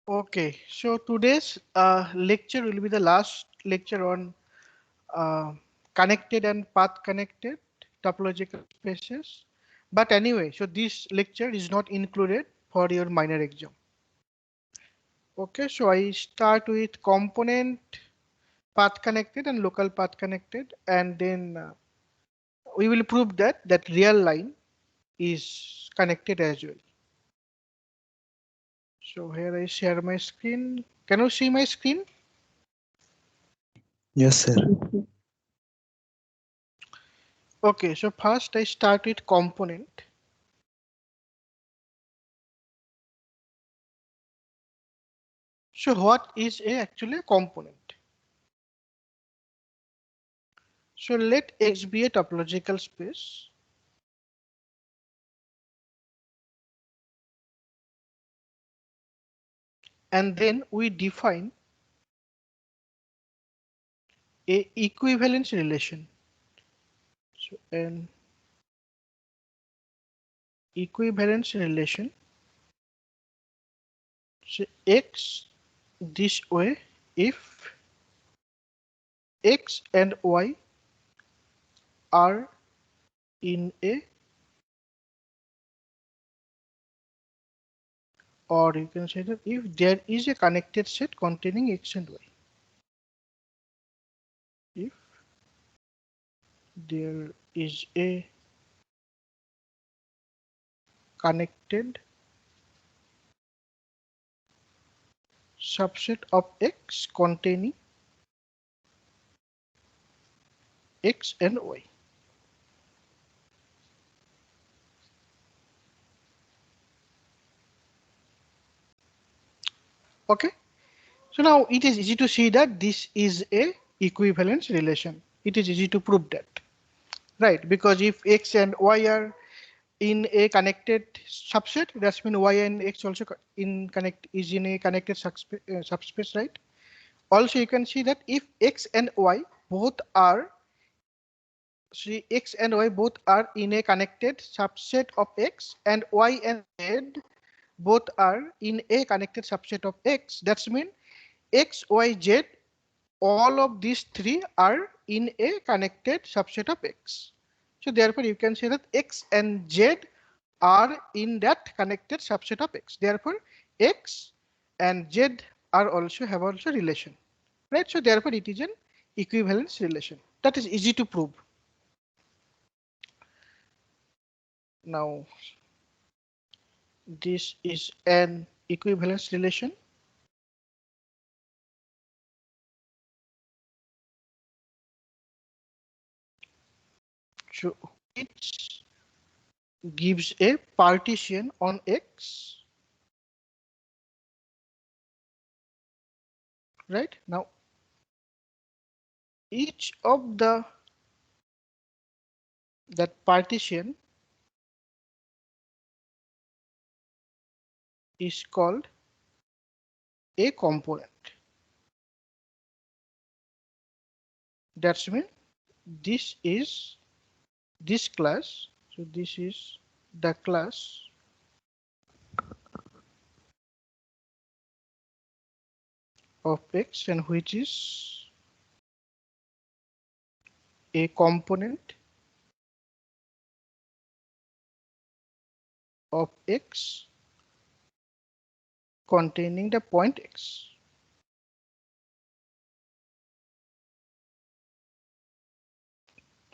Okay, so today's lecture will be the last lecture on uh, connected and path connected topological spaces. But anyway, so this lecture is not included for your minor exam. Okay, so I start with component path connected and local path connected, and then we will prove that real line is connected as well. So here I share my screen. Can you see my screen? Yes, sir. Okay, so first I start with component. So what is a actually a component? So let X be a topological space. And then we define a equivalence relation. So an equivalence relation. So X this way if X and Y are in a, or you can say that if there is a connected set containing X and Y. If there is a connected subset of X containing X and Y. Okay, so now it is easy to see that this is a equivalence relation. It is easy to prove that, right? Because if X and Y are in a connected subset, that's mean Y and X also in a connected subspace, right? Also, you can see that if X and Y both are, see X and Y both are in a connected subset of X, and Y and Z both are in a connected subset of X. That's mean X, Y, Z, all of these three are in a connected subset of X. So therefore you can say that X and Z are in that connected subset of X. Therefore X and Z are also have also relation, right? So therefore it is an equivalence relation. That is easy to prove. Now this is an equivalence relation. So which gives a partition on X, right? Now each of that partition is called a component. That's mean this is this class. So this is the class of X, and which is a component of X containing the point X.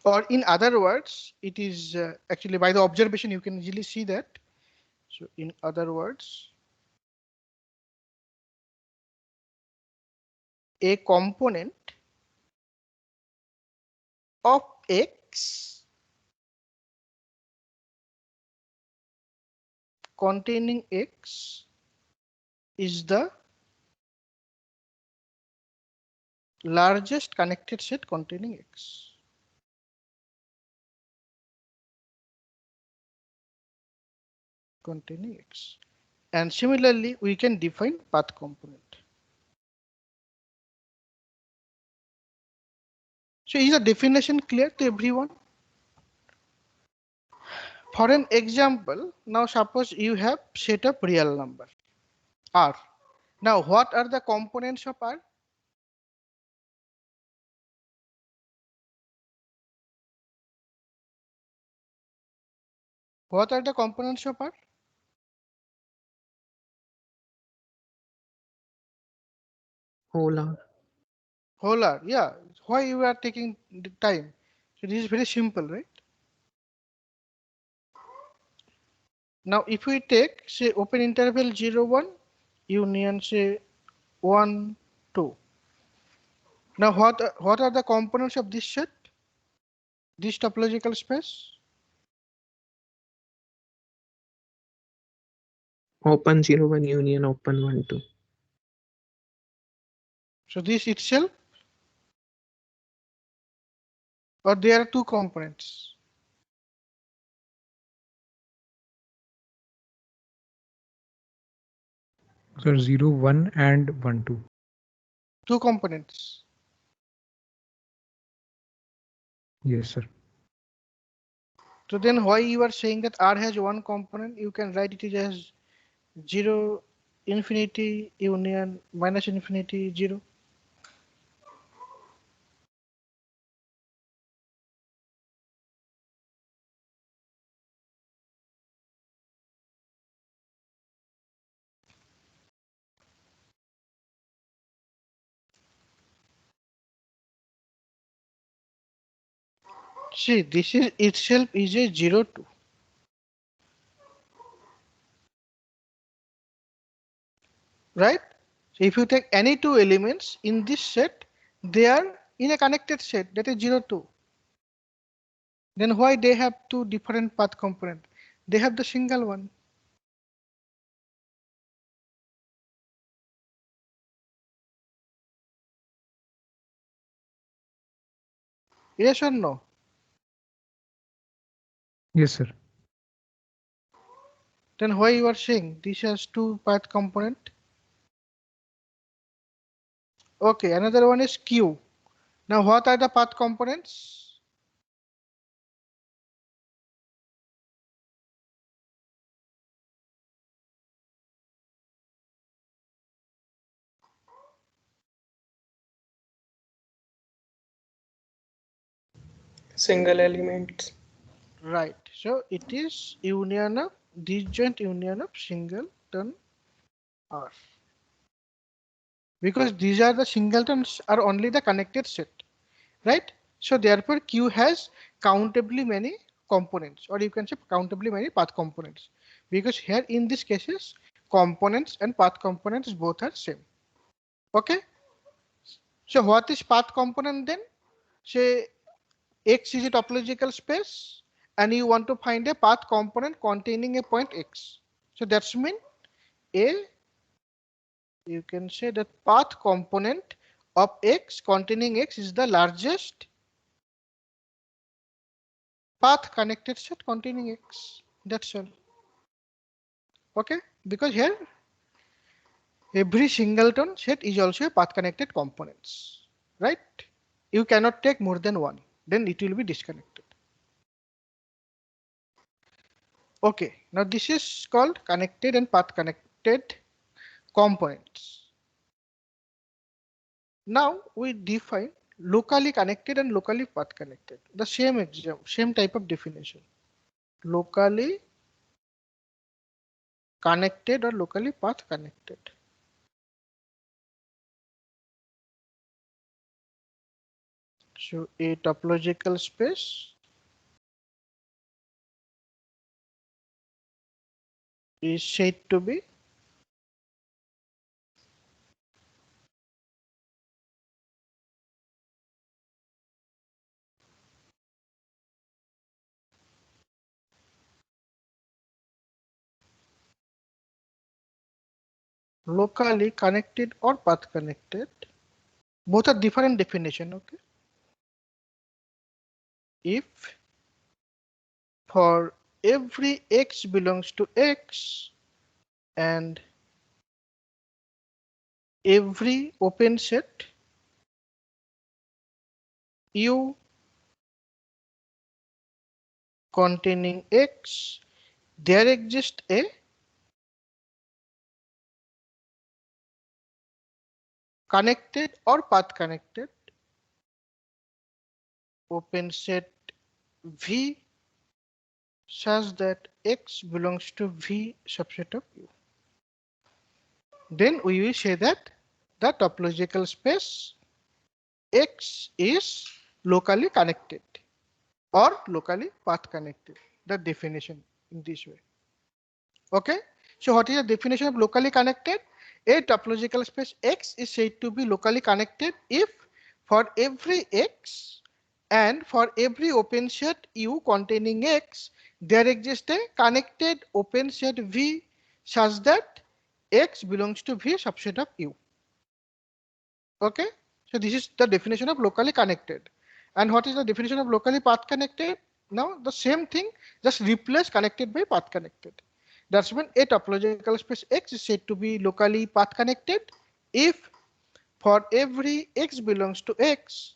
Or in other words, it is actually by the observation you can easily see that. So in other words, a component of X containing X is the largest connected set containing X. Containing X. And similarly, we can define path component. So is the definition clear to everyone? For an example, now suppose you have set of real number R. Now, what are the components of R? What are the components of R? Whole R. Whole R, yeah. Why you are taking the time? So this is very simple, right? Now, if we take say open interval 0, 1, union say 1, 2. Now, what are the components of this set? This topological space? Open 0 1 union open 1 2. So this itself, or there are two components? So 0, 1 and 1, 2. Two components. Yes, sir. So then why you are saying that R has one component? You can write it as 0 infinity union minus infinity 0. See, this is itself is a 0 2. Right? So if you take any two elements in this set, they are in a connected set, that is 0 2. Then why they have two different path component? They have the single one. Yes or no? Yes, sir. Then why you are saying this has two path component? Okay, another one is Q. Now what are the path components? Single elements. Right. So it is union of disjoint union of singleton R. Because these are the singletons are only the connected set, right? So therefore Q has countably many components, or you can say countably many path components. Because here in these cases, components and path components both are same. Okay. So what is path component then? Say X is a topological space and you want to find a path component containing a point X. So that's mean A, you can say that path component of X containing X is the largest path connected set containing X. That's all. Okay, because here every singleton set is also a path connected components, right? You cannot take more than one, then it will be disconnected. Okay, now this is called connected and path connected components. Now we define locally connected and locally path connected. The same exam, same type of definition. Locally connected or locally path connected. So a topological space is said to be locally connected or path connected. Both are different definition. Okay. If for every X belongs to X and every open set U containing X, there exists a connected or path connected open set V such that X belongs to V subset of U. Then we will say that the topological space X is locally connected or locally path connected. The definition in this way. Okay. So what is the definition of locally connected? A topological space X is said to be locally connected if for every X and for every open set U containing X, there exists a connected open set V such that X belongs to V subset of U. Okay. So this is the definition of locally connected. And what is the definition of locally path connected? Now the same thing, just replace connected by path connected. That's when a topological space X is said to be locally path connected if for every X belongs to X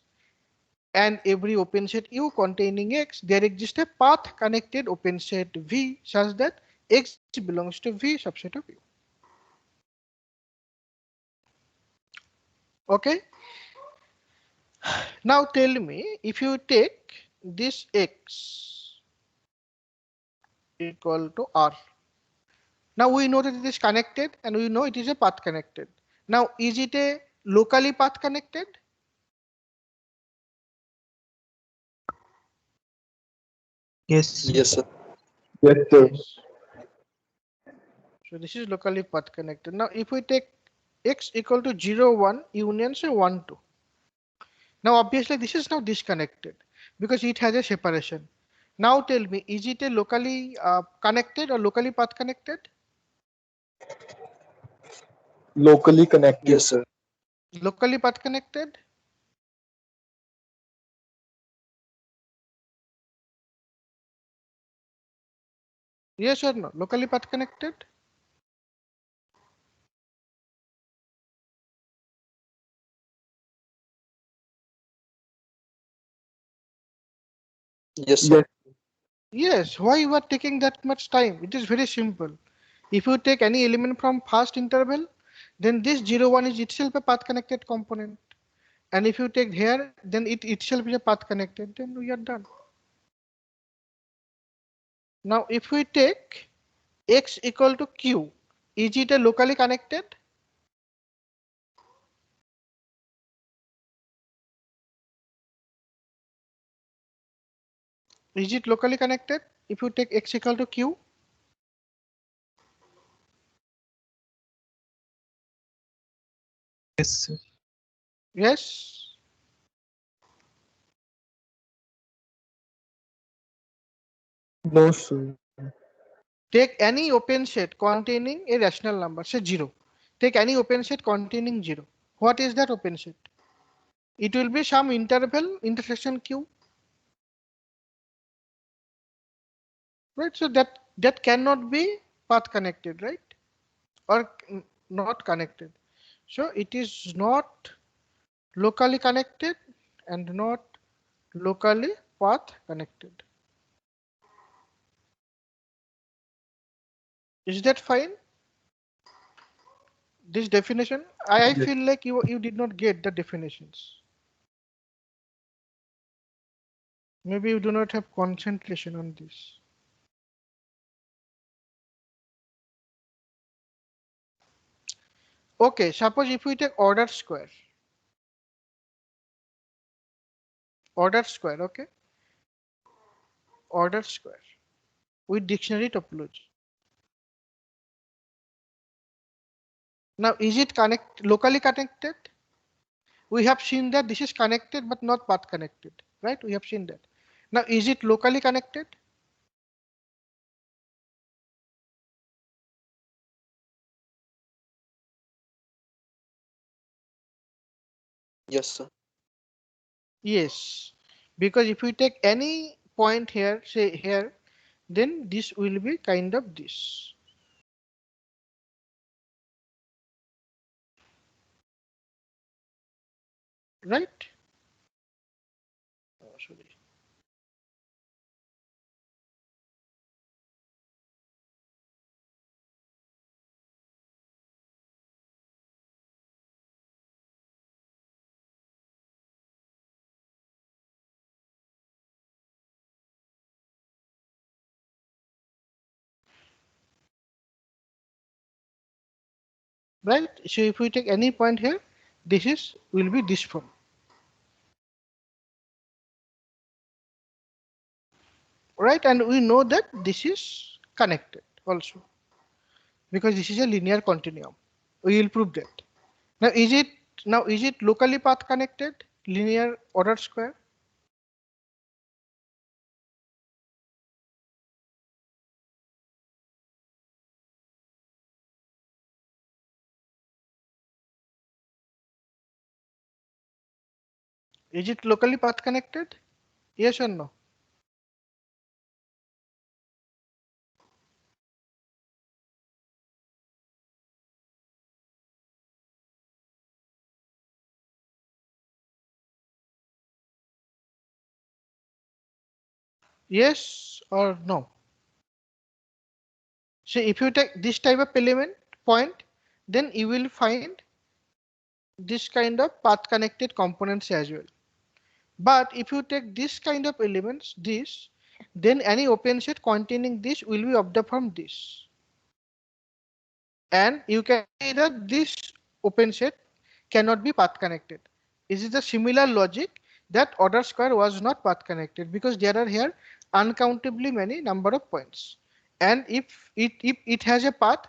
and every open set U containing X, there exists a path connected open set V such that X belongs to V subset of U. Okay. Now tell me, if you take this X equal to R. Now we know that it is connected and we know it is a path connected. Now is it a locally path connected? Yes. Yes, sir. Yes. So this is locally path connected. Now if we take X equal to 0, 1 union say 1, 2. Now obviously this is now disconnected because it has a separation. Now tell me, is it a locally connected or locally path connected? Locally connected. Yes, sir. Locally path connected? Yes or no? Locally path connected? Yes, sir. Yes. Why you are taking that much time? It is very simple. If you take any element from first interval, then this 0, 1 is itself a path connected component. And if you take here, then it itself is a path connected, then we are done. Now if we take X equal to Q, is it a locally connected? Is it locally connected? If you take X equal to Q? Yes, sir. Yes. No, sir. Take any open set containing a rational number, say 0. Take any open set containing 0. What is that open set? It will be some interval intersection Q. Right, so that cannot be path connected, right? Or not connected. So it is not locally connected and not locally path connected. Is that fine? This definition, I Yes. feel like you did not get the definitions. Maybe you do not have concentration on this. Okay, suppose if we take ordered square, okay, ordered square with dictionary topology. Now, is it locally connected? We have seen that this is connected but not path connected, right? We have seen that. Now, is it locally connected? Yes, sir. Yes, because if we take any point here, say here, then this will be kind of this. Right? Oh, sorry. right? So if we take any point here, this will be this form. Right, and we know that this is connected also because this is a linear continuum. We will prove that. Now is it locally path connected, linear ordered square? Is it locally path connected? Yes or no? Yes or no? So if you take this type of element point, then you will find this kind of path connected components as well. But if you take this kind of elements, this, then any open set containing this will be of the form this. And you can see that this open set cannot be path connected. Is it a similar logic that order square was not path connected because there are here uncountably many number of points. And if it has a path,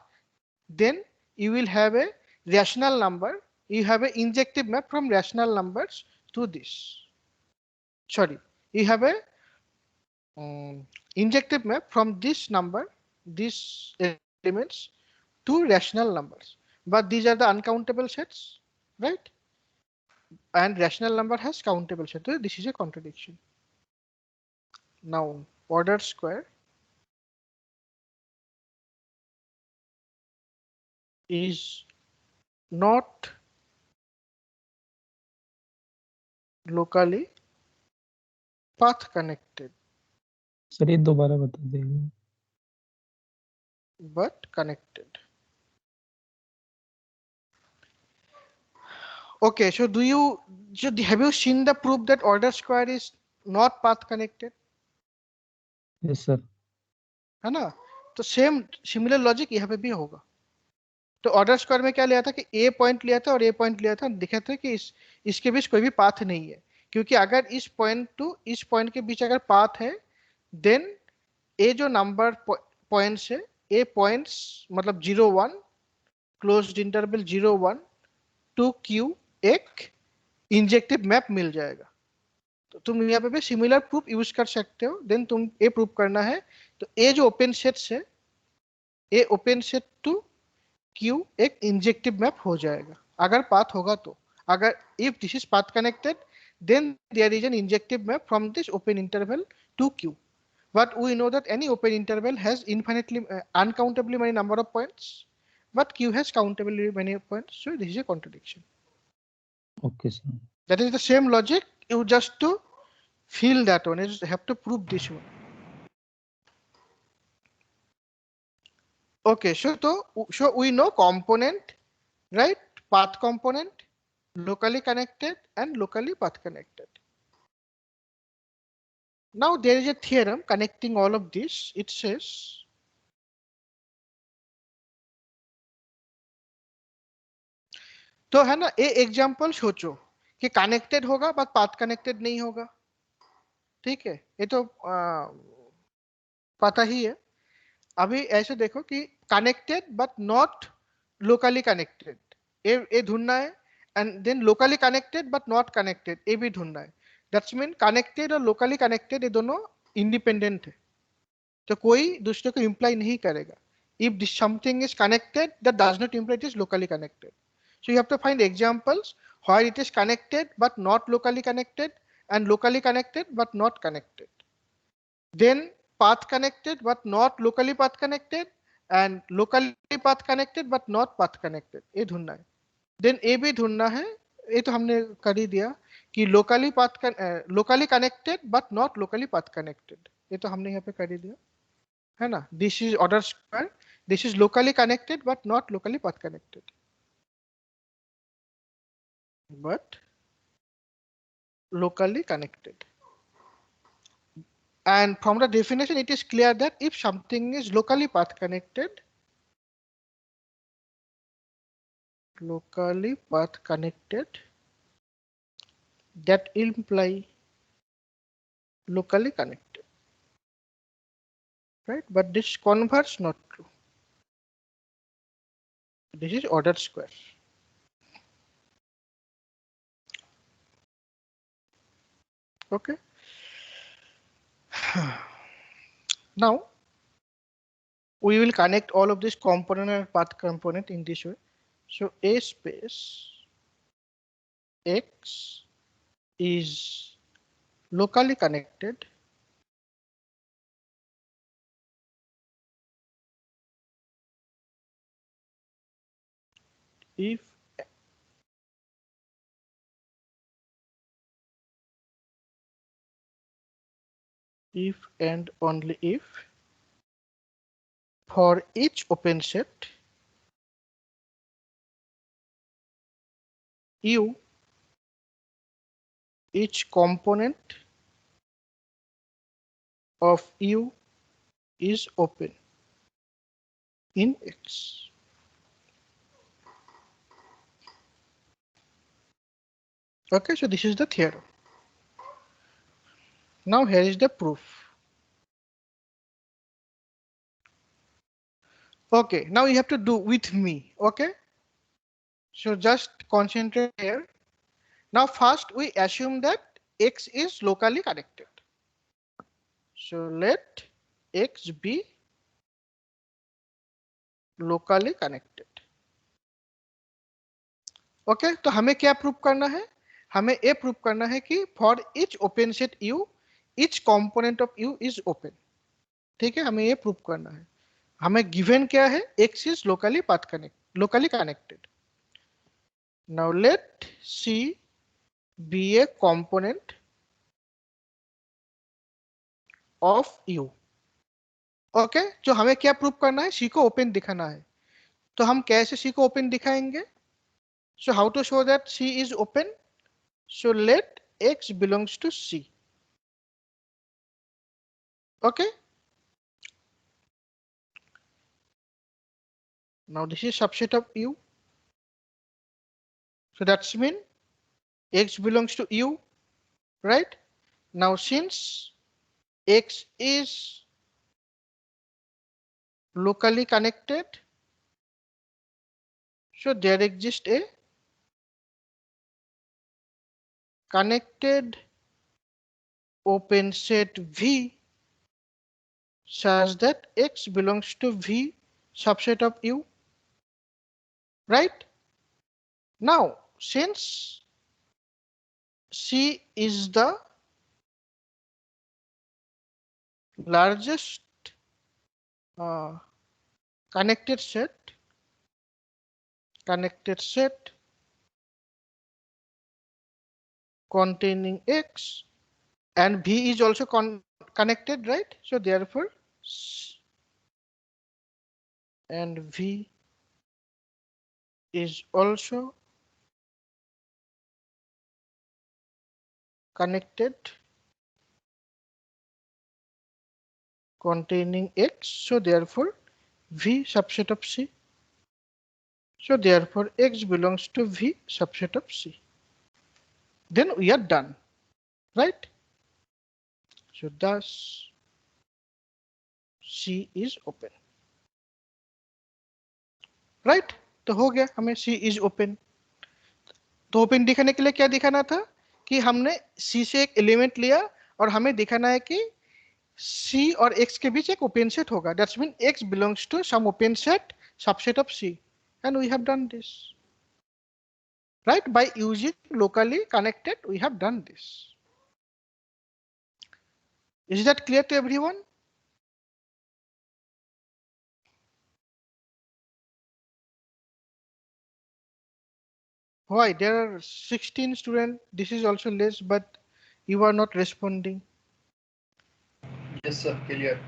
then you will have a rational number. You have an injective map from rational numbers to this. Sorry, you have a injective map from this number, these elements to rational numbers. But these are the uncountable sets, right? And rational number has countable set. So this is a contradiction. Now order square is not locally path connected sir ये दोबारा बता देंगे. but connected. Okay, so have you seen the proof that order square is not path connected? Yes sir. है ना? तो same similar logic यहाँ पे भी होगा. तो ऑर्डर स्क्वायर में क्या लिया था कि ए पॉइंट लिया था और ए पॉइंट लिया था, दिखा था कि इसके बीच कोई भी पाथ नहीं है, क्योंकि अगर इस पॉइंट टू इस पॉइंट के बीच अगर पाथ है, देन ए जो नंबर पॉइंट्स है, ए पॉइंट्स मतलब 0 1 क्लोज्ड इंटरवल 0 1 टू क्यू एक इंजेक्टिव मैप मिल जाएगा. तो तुम यहाँ पे भी सिमिलर प्रूफ यूज कर सकते हो. देन तुम ए प्रूफ करना है, तो ए जो ओपन सेट्स है, ए ओपन सेट टू क्यू एक इंजेक्टिव मैप हो जाएगा अगर पाथ होगा तो. अगर if this is path connected, then there is an injective map from this open interval to Q. But we know that any open interval has infinitely uncountably many number of points, but Q has countably many points. So this is a contradiction. Okay sir. That is the same logic. You just to feel that one, you have to prove this one. Okay, so we know component, right? Path component, locally connected and locally path connected. Now there is a theorem connecting all of this. It says तो है ना, ए example सोचो कि connected होगा but path connected नहीं होगा. ठीक है, ये तो पता ही है. अभी ऐसे देखो कि connected but not locally connected, ये ढूंढना है. And then locally connected but not connected, ये भी ढूंढना है. दैट्स मीन कनेक्टेड और लोकली कनेक्टेड ये दोनों इंडिपेंडेंट है, तो कोई दूसरे को इंप्लाई नहीं करेगा. If this something is connected, that does not imply it is locally connected. So you have to find examples where it is connected but not locally connected, and locally connected but not connected. Then path connected but not locally path connected, and locally path connected but not path connected. ये ढूंढना है. Then ये भी ढूंढना है, ये तो हमने कर ही दिया कि locally connected but not locally path connected. ये तो हमने यहाँ पे कर ही दिया है ना. This is order square. This is locally connected but not locally path connected. But locally connected. And from the definition, it is clear that if something is locally path connected, locally path connected that imply locally connected, right? But this converse not true. This is ordered square. Okay. Now we will connect all of this component and path component in this way. So A space X is locally connected if and only if for each open set U, each component of U is open in X. Okay, so this is the theorem. Now here is the proof. Okay, now you have to do with me. Okay, so just concentrate here. Now first we assume that X is locally connected. So let X be locally connected. Okay तो हमें क्या prove करना है, हमें ये prove करना है कि for each open set you each component of you is open. ठीक है, हमें ये प्रूव करना है. हमें गिवन क्या है, X is locally path connected. Now let C be a component of U. Okay, जो हमें क्या प्रूव करना है, सी को ओपन दिखाना है. तो हम कैसे सी को ओपन दिखाएंगे? So how to show that C is open? So let X belongs to C. Okay. Now this is subset of U. So that's mean X belongs to U, right? Now since X is locally connected, so there exists a connected open set V such that X belongs to V subset of U, right? Now since C is the largest connected set containing X and V is also connected, right? So therefore and V is also connected containing X, so therefore V subset of C. So therefore X belongs to V subset of C. Then we are done, right? So thus C is open, right? तो हो गया, हमें C is open. तो open दिखाने के लिए क्या दिखाना था कि हमने C से एक एलिमेंट लिया और हमें दिखाना है कि C और X के बीच एक ओपन सेट होगा. That's mean X belongs to some open set subset of C, and we have done this, right? By using locally connected, we have done this. Is that clear to everyone? Why? There are 16 students. This is also less, but you are not responding. Yes, sir. Clear.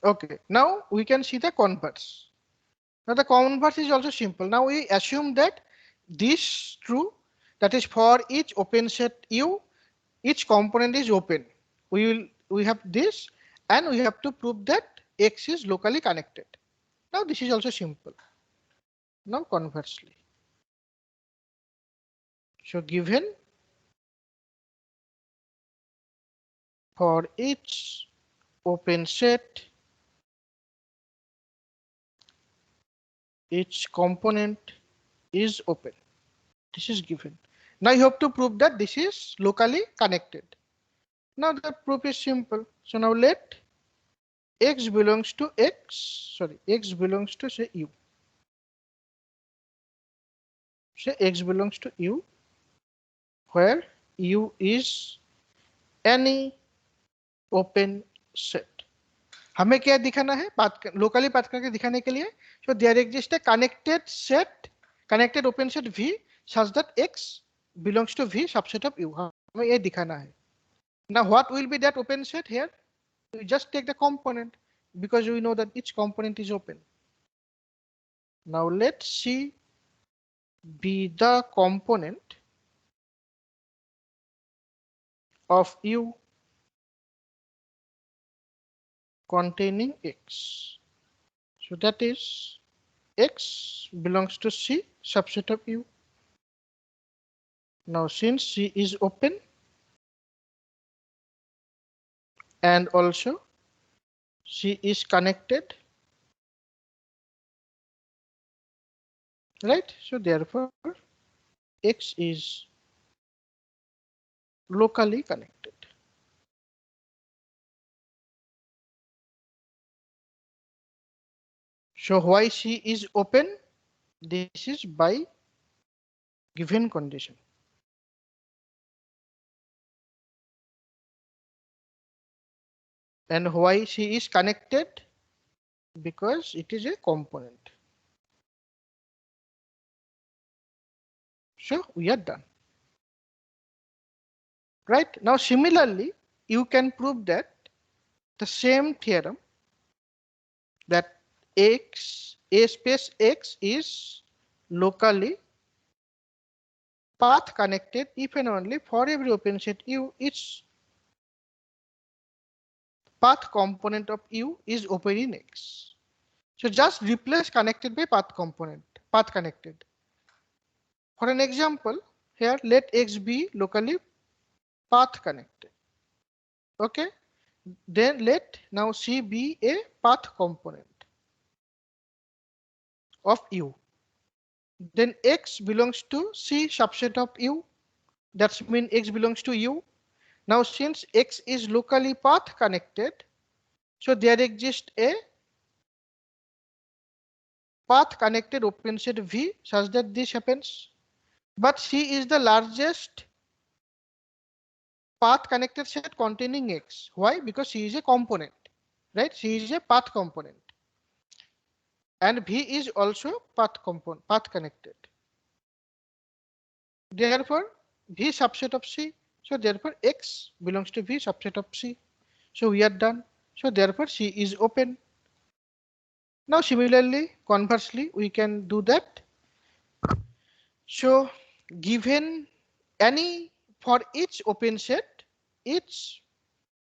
Okay, now we can see the converse. Now the converse is also simple. Now we assume that this true, that is for each open set U, each component is open. We have this, and we have to prove that X is locally connected. Now this is also simple. Now conversely. So given for each open set, each component is open. This is given. Now you have to prove that this is locally connected. Now the proof is simple. So now let X belongs to X belongs to say U. Say X belongs to U, where U is any open set. हमें क्या दिखाना है locally path करके दिखाने के लिए so there exists a connected open set V such that X belongs to V subset of U. हमें ये दिखाना है. Now what will be that open set here? We just take the component because we know that each component is open. Now let C be the component of U containing X. So that is X belongs to C subset of U. Now since C is open and also C is connected, right? So therefore X is locally connected. So why C is open? This is by given condition. And why C is connected? Because it is a component. So we are done. Right? Now similarly, you can prove that the same theorem that X, A space X is locally path connected if and only for every open set U, its path component of U is open in X. So just replace connected by path component, path connected. For an example, here let X be locally path connected. Okay, then let now C be a path component of U. Then X belongs to C subset of U. That's mean X belongs to U. Now since X is locally path connected, so there exists a path connected open set V such that this happens. But C is the largest path connected set containing X. Why? Because C is a component, right? C is a path component. And V is also path connected. Therefore, V subset of C. So therefore, X belongs to V subset of C. So we are done. So therefore, C is open. Now similarly, conversely, we can do that. So given any for each open set, each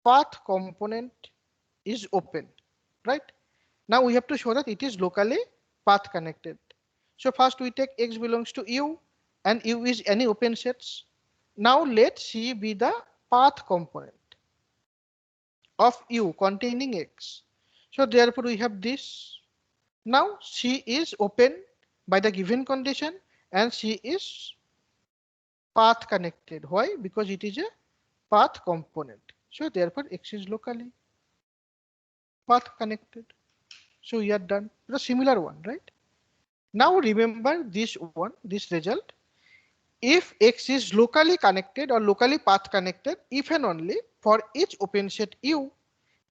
path component is open, right? Now we have to show that it is locally path connected. So first we take X belongs to U and U is any open sets. Now let C be the path component of U containing X. So therefore we have this. Now C is open by the given condition and C is path connected. Why? Because it is a path component. So therefore X is locally path connected. So we are done. The similar one, right? Now remember this one, this result. If X is locally connected or locally path connected, if and only for each open set U,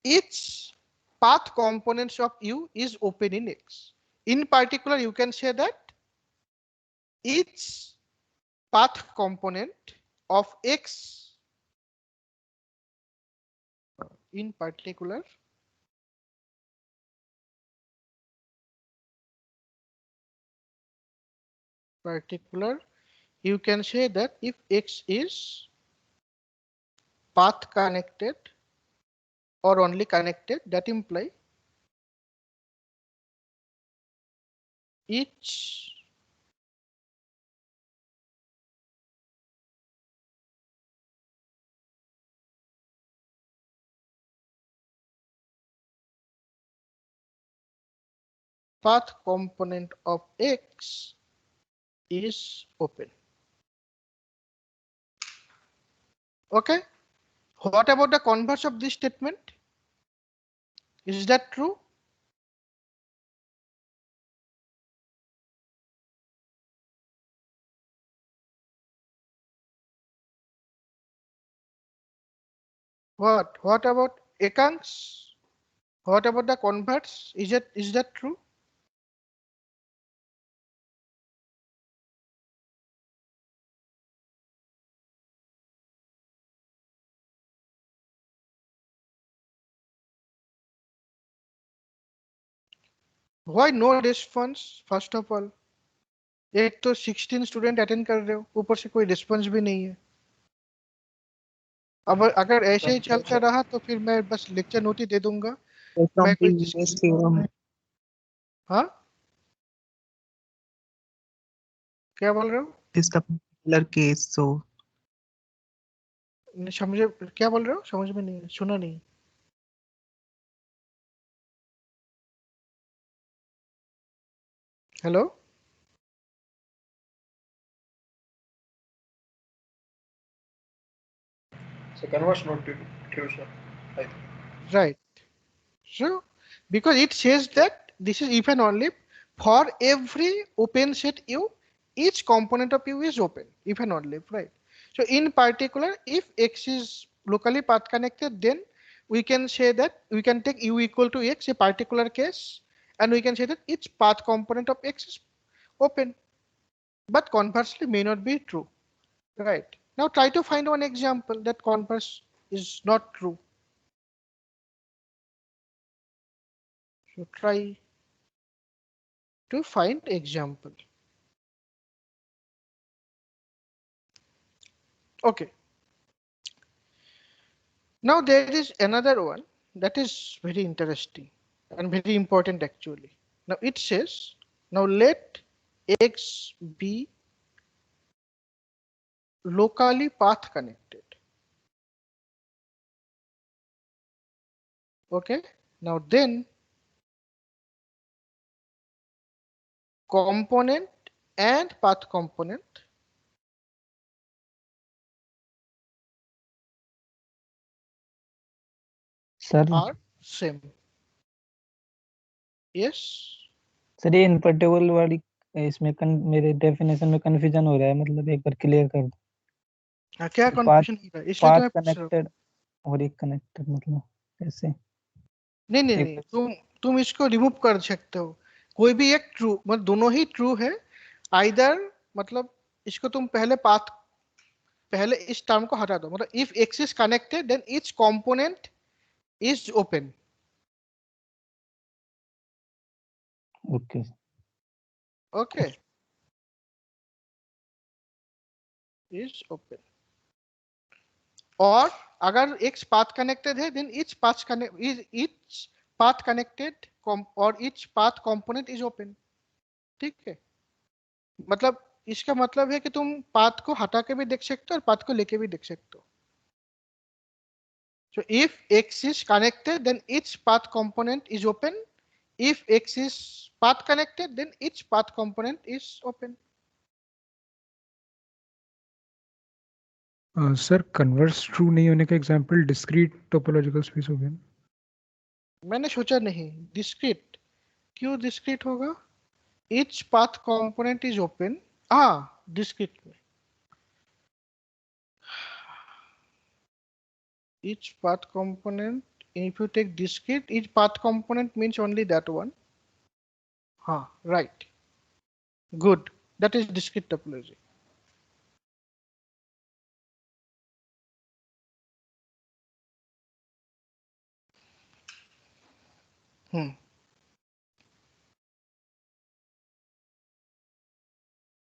each path components of U is open in X. In particular, you can say that each path component of X in particular you can say that if X is path connected or only connected, that imply each path component of X is open. Okay. What about the converse of this statement? Is that true? What? What about Ekanks? What about the converse? Is that true? Why no response? First of all, एक तो 16 student attend कर रहे हो, ऊपर से कोई response भी नहीं है। अब अगर ऐसे ही चलता रहा तो फिर मैं बस लेक्चर नोट ही दे दूंगा। मैं कोई हाँ क्या बोल रहे हो? This particular case, so समझे क्या बोल रहे हो? समझ में नहीं, सुना नहीं। Hello So converse not true, sir. right. So because it says that this is if and only for every open set U, each component of U is open, if and only, right? So in particular, if X is locally path connected, then we can say that we can take U equal to X, a particular case, and we can say that each path component of X is open. But conversely may not be true, right? Now try to find one example that converse is not true. So try to find example. Okay. Now there is another one that is very interesting and very important actually. Now it says, now let X be locally path connected. Okay. Now then component and path component sir are same. Yes. Sir ये इनपर्टेबल वाली इसमें मेरे definition में confusion हो रहा है, मतलब एक बार क्लियर कर दो। क्या कंफ्यूजन हो रहा है? इसलिए तो मैं पूछ रहा हूँ। कनेक्टेड और एक कनेक्टेड मतलब कैसे? नहीं नहीं नहीं, तुम इसको रिमूव कर सकते हो। कोई भी एक ट्रू, मतलब दोनों ही ट्रू है। आइदर मतलब इसको तुम पहले इस टर्म को हटा दो, मतलब if X is connected then each component is open. Okay okay, is open. और अगर एक्स पाथ कनेक्टेड है देन ईच पाथ कनेक्टेड और each path component is open. ठीक है, मतलब इसका मतलब है कि तुम पाथ को हटा के भी देख सकते हो और पाथ को लेके भी देख सकते हो। So if X is connected, then each path component is open. If X is path connected, then each path component is open. Sir converse true नहीं होने का एग्जांपल डिस्क्रीट टोपोलॉजिकल स्पेस हो गया। मैंने सोचा नहीं डिस्क्रीट, क्यों डिस्क्रीट होगा? Each path component is open. हाँ डिस्क्रीट में each path component, if you take discrete, each path component means only that one. हाँ right, good, that is discrete topology.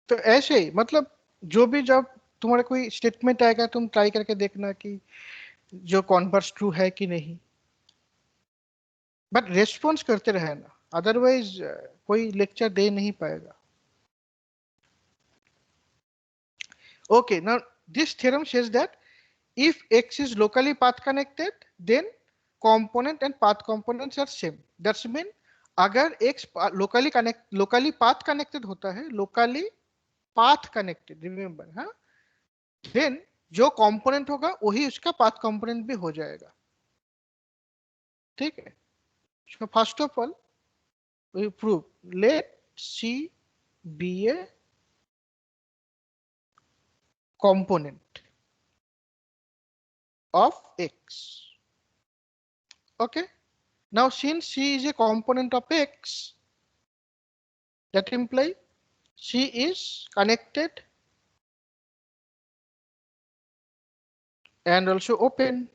तो ऐसे ही मतलब जो भी जब तुम्हारा कोई स्टेटमेंट आएगा तुम ट्राई करके देखना कि जो कॉन्वर्स ट्रू है कि नहीं, बट रेस्पॉन्स करते रहना। अदरवाइज कोई लेक्चर दे नहीं पाएगा. Okay, now this theorem says that if X is locally path connected, then component and path components are same. That's mean अगर X locally path connected होता है, locally path connected, remember, हाँ, then जो component होगा वही उसका path component भी हो जाएगा. ठीक है. So first of all, we prove let C be a component of X. Okay. Now since C is a component of X, that implies C is connected and also open.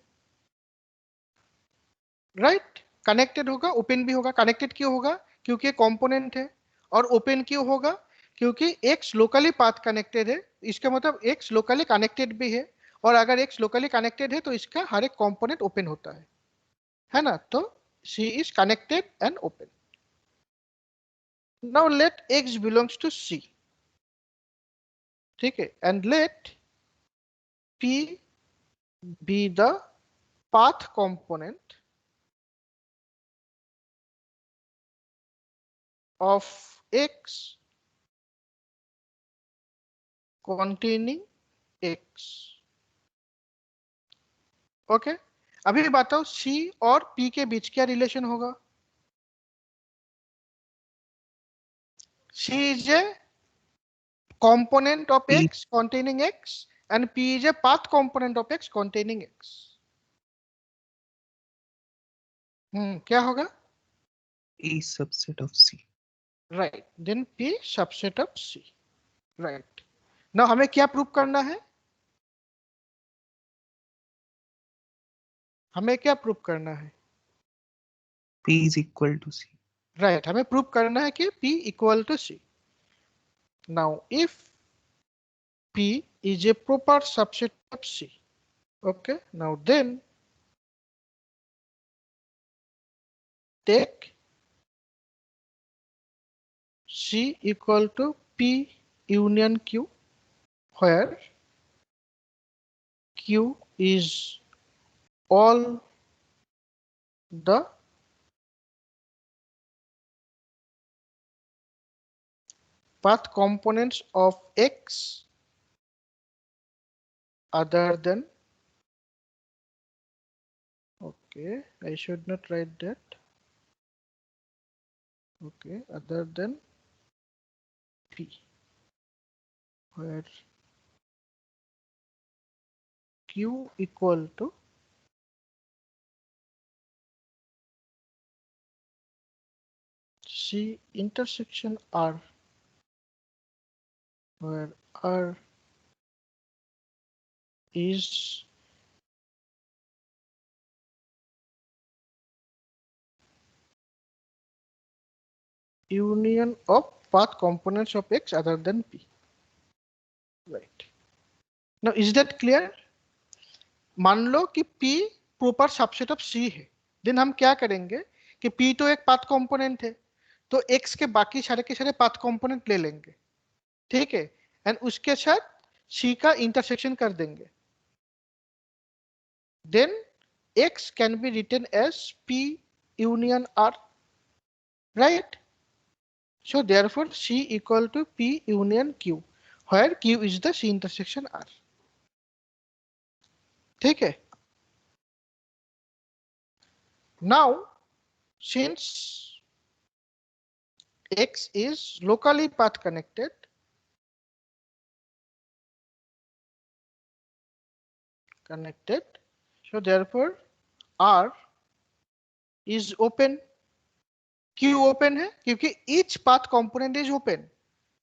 Right? Connected होगा, open भी होगा. Connected क्यों होगा? क्योंकि component है. और open क्यों होगा? क्योंकि X locally path connected है. इसका मतलब X locally connected भी है. और अगर X locally connected है तो इसका हर एक component open होता है ना? तो C is connected and open. Now let X belongs to C. ठीक है. And let P be the path component of X containing X. Okay. अभी बताओ C और P के बीच क्या रिलेशन होगा? C is a component of P. X containing X and P is a path component of X containing X. क्या होगा? A subset of C. Right. Then P subset of C. Right. Now हमें क्या prove करना है? हमें क्या prove करना है? P is equal to C. Right. हमें प्रूव करना है कि P equal to C. Now if P is a proper subset of C. Okay. Now then take C equal to P union Q, where Q is all the path components of X other than, okay, I should not write that. Okay, other than P, where Q equal to C intersection R, where R is union of path components of X other than P. Right. Now is that clear? मान लो कि P proper subset of C है, then हम क्या करेंगे कि P तो एक path component है, तो X के बाकी सारे के सारे path component ले लेंगे. ठीक है. एंड उसके साथ C का इंटरसेक्शन कर देंगे. Then X can be written as P union R. Right? So therefore C equal to P union Q, where Q is the C intersection R. ठीक है. Now since X is locally path connected, so therefore R is open. क्यों open है? क्योंकि each path component is open.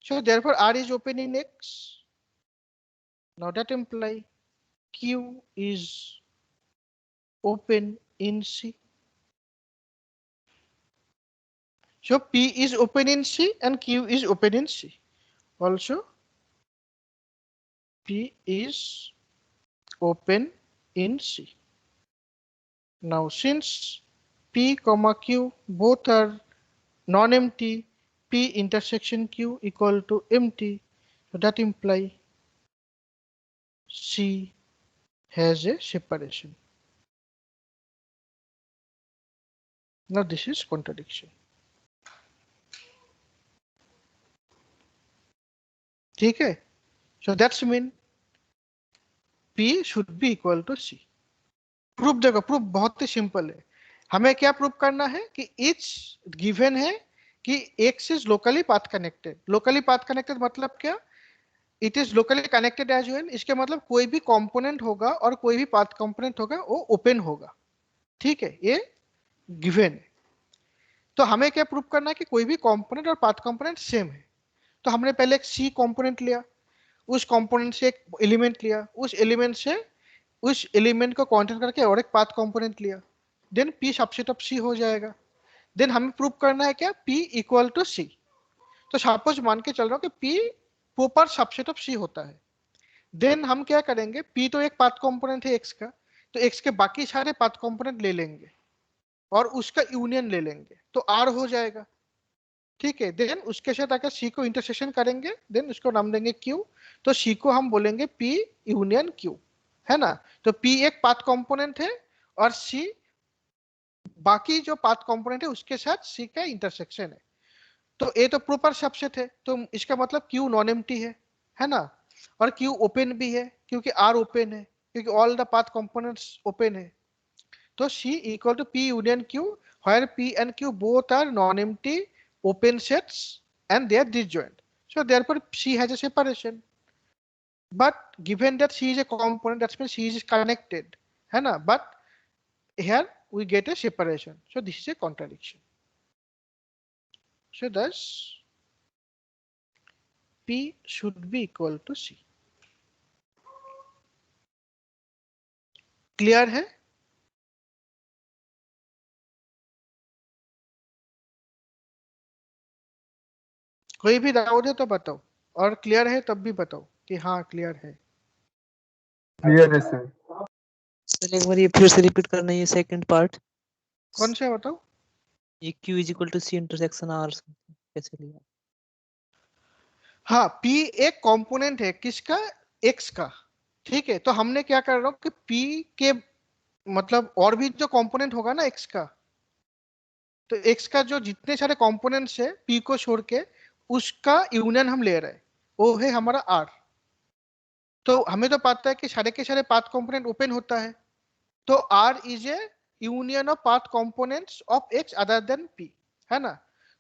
So therefore R is open in X. Now that implies Q is open in C. So P is open in C and Q is open in C. Also P is open in C. Now since P comma Q both are non-empty, P intersection Q equal to empty. So that imply C has a separation. Now this is contradiction. ठीक है? So that's mean P should be equal to C. Proof देखो, proof बहुत ही simple है. हमें क्या proof करना है कि इच गिवन है कि X is locally path connected. Locally path connected मतलब क्या? It is locally connected as well. इसके मतलब कोई भी कंपोनेंट होगा और कोई भी पाथ कंपोनेंट होगा वो ओपन होगा. ठीक है, ये गिवन है. तो हमें क्या प्रूफ करना है कि कोई भी कंपोनेंट और पाथ कंपोनेंट सेम है. तो हमने पहले एक सी कंपोनेंट लिया, उस कंपोनेंट से एक एलिमेंट लिया, उस एलिमेंट से उस एलिमेंट को कांटेक्ट करके और एक पाथ कंपोनेंट लिया. देन पी सबसेट ऑफ सी हो जाएगा. देन हमें प्रूव करना है क्या? पी इक्वल टू सी. तो सपोज मान के चल रहा हूं कि पी प्रॉपर सबसेट ऑफ सी होता है. देन हम क्या करेंगे? पी तो एक पाथ कंपोनेंट है एक्स का, तो एक्स के बाकी सारे पाथ कंपोनेंट ले लेंगे और उसका यूनियन ले लेंगे, तो आर हो जाएगा. ठीक है, देन उसके साथ अगर सी को इंटरसेक्शन करेंगे देन उसको नाम देंगे क्यू. तो सी को हम बोलेंगे पी यूनियन क्यू, है ना. तो पी एक पाथ कंपोनेंट है और सी बाकी जो पाथ कंपोनेंट है उसके साथ सी का इंटरसेक्शन है. तो ए तो प्रॉपर सबसेट है, तो इसका मतलब क्यू नॉन एम्प्टी है ना. और क्यू ओपन भी है क्योंकि आर ओपन है, क्योंकि all the path components open है. तो C equal to P union Q, where P and Q both are non-empty open sets and they are disjoint. So therefore C has a separation. But given that C is a component, that means C is connected, है ना. But here we get a separation. So this is a contradiction. So thus P should be equal to C. Clear है? कोई भी doubt है तो बताओ, और clear है तब भी बताओ कि हाँ क्लियर है. क्लियर है सर. सर एक बार ये फिर से रिपीट करना, ये सेकंड पार्ट. कौन से बताओ? ये Q is equal to C intersection R कैसे लिया? हाँ, P एक कंपोनेंट है किसका? X का. ठीक है, तो हमने क्या कर रहा हूँ कि P के मतलब और भी जो कंपोनेंट होगा ना X का, तो X का जो जितने सारे कंपोनेंट्स है P को छोड़ के उसका यूनियन हम ले रहे हैं, वो है हमारा R. तो हमें तो पता है कि सारे के सारे पाथ कंपोनेंट ओपन होता है, तो R is A union of path components of X other than P, है ना.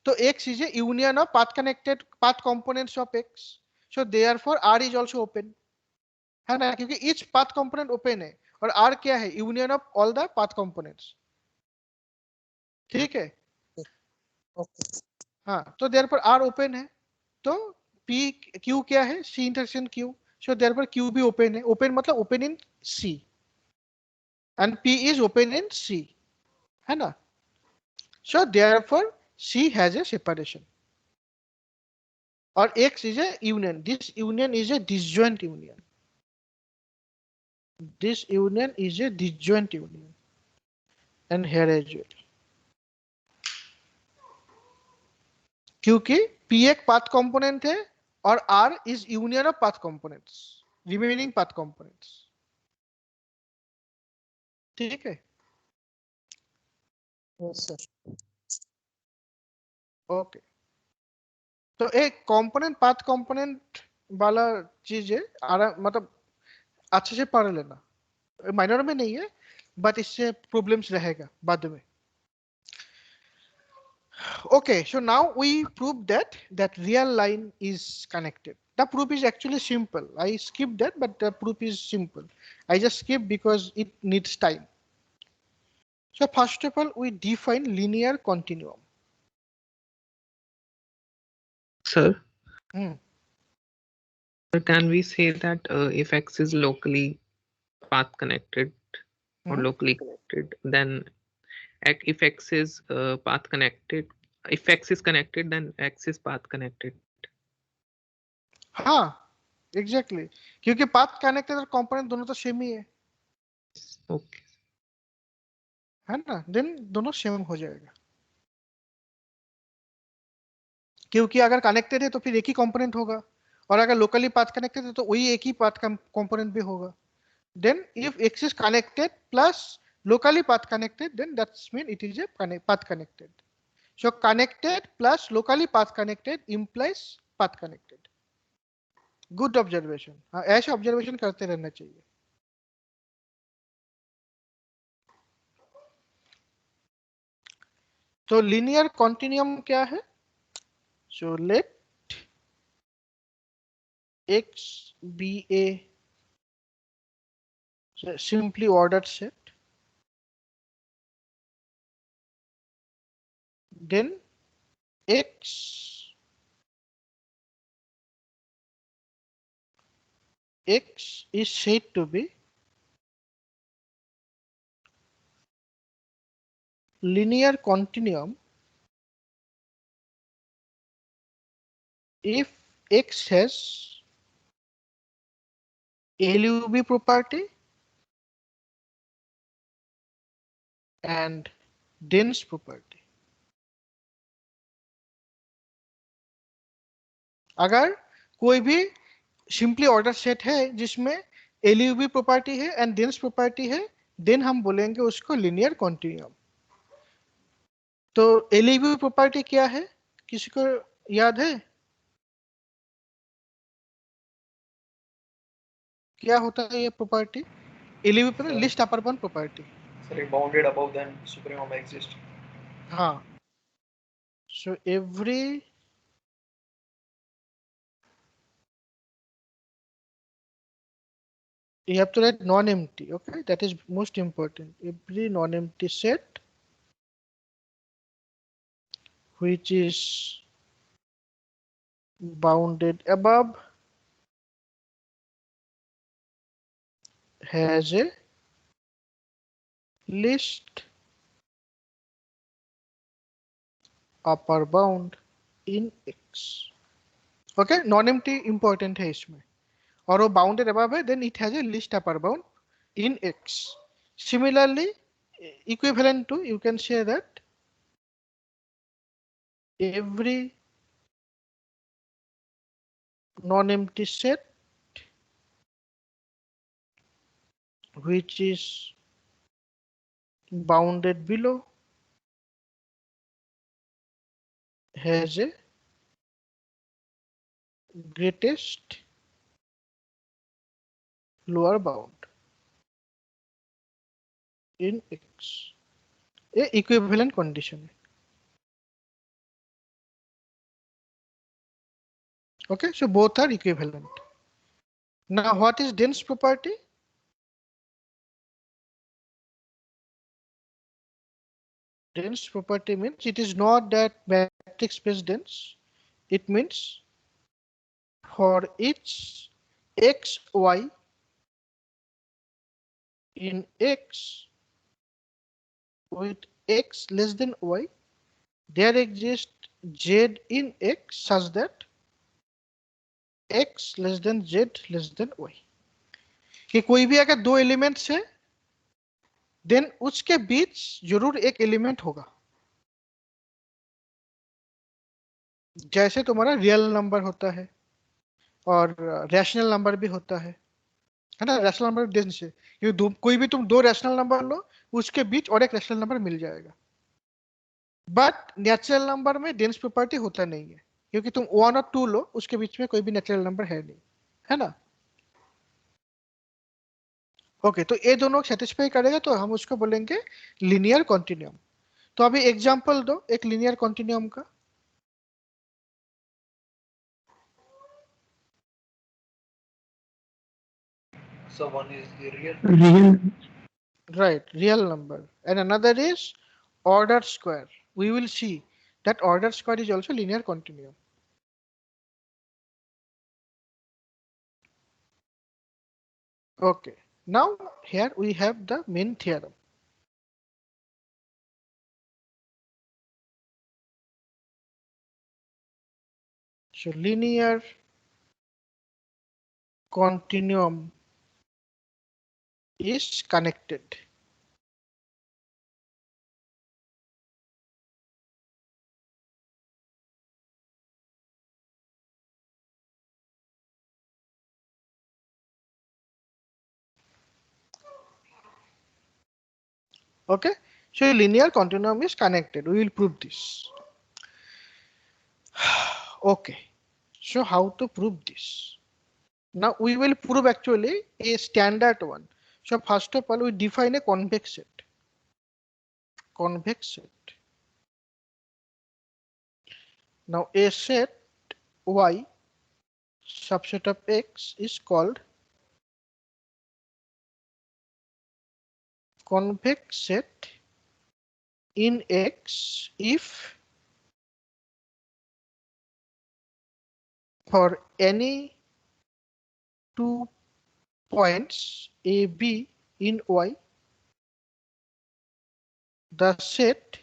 तो X is A union of path connected path components of X. So therefore R is also open, है ना, क्योंकि each path component open है और R क्या है? Union of all the path components. ठीक है. हाँ, तो देयरफॉर R ओपन है, तो P Q क्या है? C intersection Q. So therefore Q भी ओपन है. ओपन मतलब open in C and P is open in C, है ना. So therefore C has a separation or X is a union. This union is a disjoint union. This union is a disjoint union, and here as well. क्योंकि P एक path component है और R is union of path components, remaining path components. ठीक है. Yes sir. Okay. तो एक component path component वाला चीज है, मतलब अच्छे से पढ़ लेना, माइनर में नहीं है बट इससे प्रॉब्लम्स रहेगा बाद में. Okay, so now we prove that real line is connected. The proof is actually simple. I skipped that, but the proof is simple. I just skipped because it needs time. So first of all, we define linear continuum. Sir, Hmm. can we say that if X is locally path connected or locally connected, then if X is path connected, if X is connected, then X is path connected. हाँ, exactly. क्योंकि path connected और component दोनों तो same ही है. Okay. है ना, then दोनों same हो जाएगा. क्योंकि अगर कनेक्टेड है तो फिर एक ही कंपोनेंट होगा, और अगर लोकली पाथ कनेक्टेड है तो वही एक ही पाथ का कंपोनेंट भी होगा. Then if X is connected plus locally path connected, then that's mean it is a path connected. So connected plus locally path connected implies path connected. Good observation. हाँ, ऐसे observation करते रहना चाहिए. तो linear continuum क्या है? So let X be a simply ordered set. Then X is said to be linear continuum if X has LUV property and dense property. अगर कोई भी सिंपली ऑर्डर सेट है जिसमें LUV प्रॉपर्टी है and dense property है, then हम बोलेंगे उसको लिनियर कॉन्टिन्यूम. तो LUV प्रॉपर्टी क्या है, किसी को याद है? क्या होता है ये प्रॉपर्टी? LUV पर list upper bound property. Sorry, bounded above than supremum exist. हाँ. So every you have to write non-empty. Okay, that is most important. Every non-empty set which is bounded above has a list upper bound in X. Okay, non-empty important है इसमें, और वो bounded above है, then it has a list upper bound in X. Similarly, equivalent to, you can say that every non-empty set which is bounded below has a greatest lower bound in X. ये equivalent condition है. Okay, so both are equivalent. Now what is dense property? Dense property means it is not that matrix space dense. It means for each x, y in X with x less than y, there exists z in X such that x less than z less than y. कि कोई भी अगर दो elements है, then उसके बीच जरूर एक element होगा. जैसे तुम्हारा रियल नंबर होता है और रैशनल नंबर भी होता है ना. रैशनल नंबर डेंस है, क्योंकि कोई भी तुम दो रैशनल नंबर लो, उसके बीच और एक रैशनल नंबर मिल जाएगा. बट नेचुरल नंबर में डेंस प्रॉपर्टी होता नहीं है, क्योंकि तुम 1 और 2 लो, उसके बीच में कोई भी नेचुरल नंबर है नहीं, है ना. ओके, तो ये दोनों सेटिस्फाई करेगा तो हम उसको बोलेंगे लिनियर कॉन्टिन्यूम. तो अभी एग्जांपल दो एक लिनियर कॉन्टिन्यूम का. So one is the real. Real. Right, real number, and another is ordered square. We will see that ordered square is also linear continuum. Okay, now here we have the main theorem. So linear continuum is connected. Okay, so a linear continuum is connected. We will prove this. Okay, so how to prove this? Now we will prove actually a standard one. So first of all, we define a convex set. Convex set. Now a set Y subset of X is called convex set in X if for any 2 points A, B in Y, the set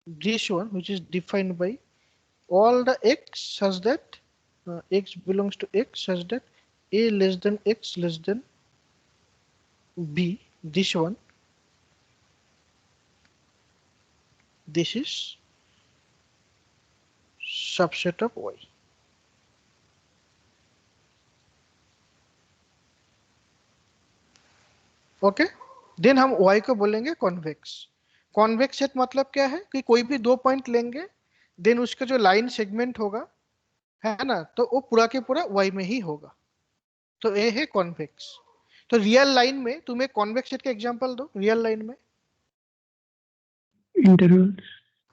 this one, which is defined by all the X such that X belongs to X such that A less than X less than B, this one, this is subset of Y. Okay, then हम y को बोलेंगे convex. Convex set मतलब क्या है कि कोई भी 2 point लेंगे, देन उसका जो लाइन सेगमेंट होगा, है ना, तो वो पूरा के पूरा y में ही होगा. तो ये है कॉन्वेक्स. तो रियल लाइन में तुम्हें कॉन्वेक्स सेट का एग्जांपल दो. रियल लाइन में इंटरवल.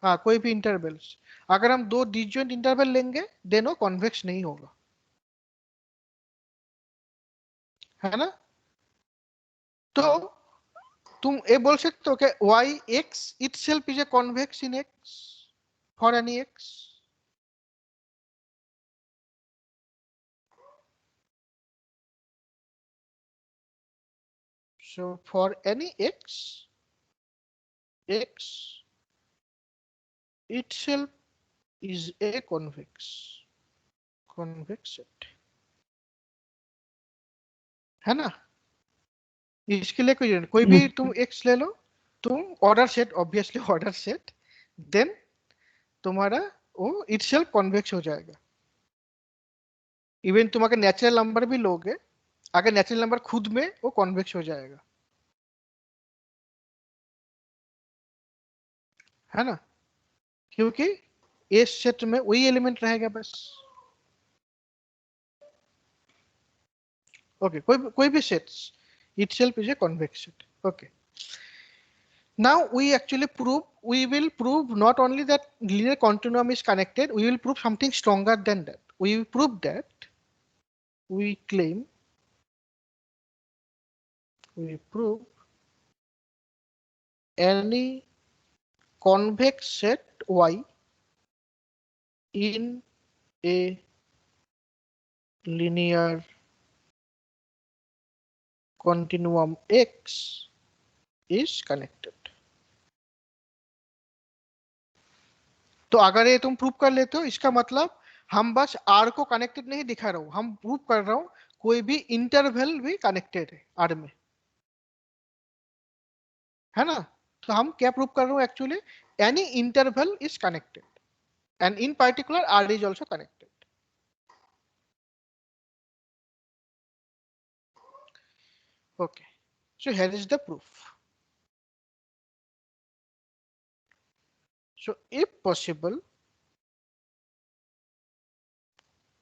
हाँ, कोई भी इंटरवल्स. अगर हम 2 डिस्जॉइंट इंटरवल लेंगे, देन वो कॉन्वेक्स नहीं होगा, है ना. तो तुम ये बोल सकते हो कि y x itself is a convex in x for any x. So for any x, x itself is a convex set, है ना. इसके लिए कोई भी तुम x ले लो, तुम order set, obviously order set, then तुम्हारा वो itself कॉन्वेक्स हो जाएगा. इवन तुम अगर नेचुरल नंबर भी लोगे, अगर नेचुरल नंबर खुद में वो कॉन्वेक्स हो जाएगा, है ना, क्योंकि इस सेट में वही एलिमेंट रहेगा बस. ओके, कोई भी sets itself is a convex set. Okay, now we actually will prove not only that linear continuum is connected, we will prove something stronger than that. We will prove that we prove any convex set Y in a linear continuum X is connected. तो अगर ये तुम prove कर लेते हो, इसका मतलब हम बस R को कनेक्टेड नहीं दिखा रहा हूं, हम प्रूव कर रहा हूं कोई भी इंटरवल भी कनेक्टेड है R में, है ना. तो हम क्या प्रूव कर रहे हो actually, any interval is connected and in particular R is also connected. Okay, so here is the proof. So if possible,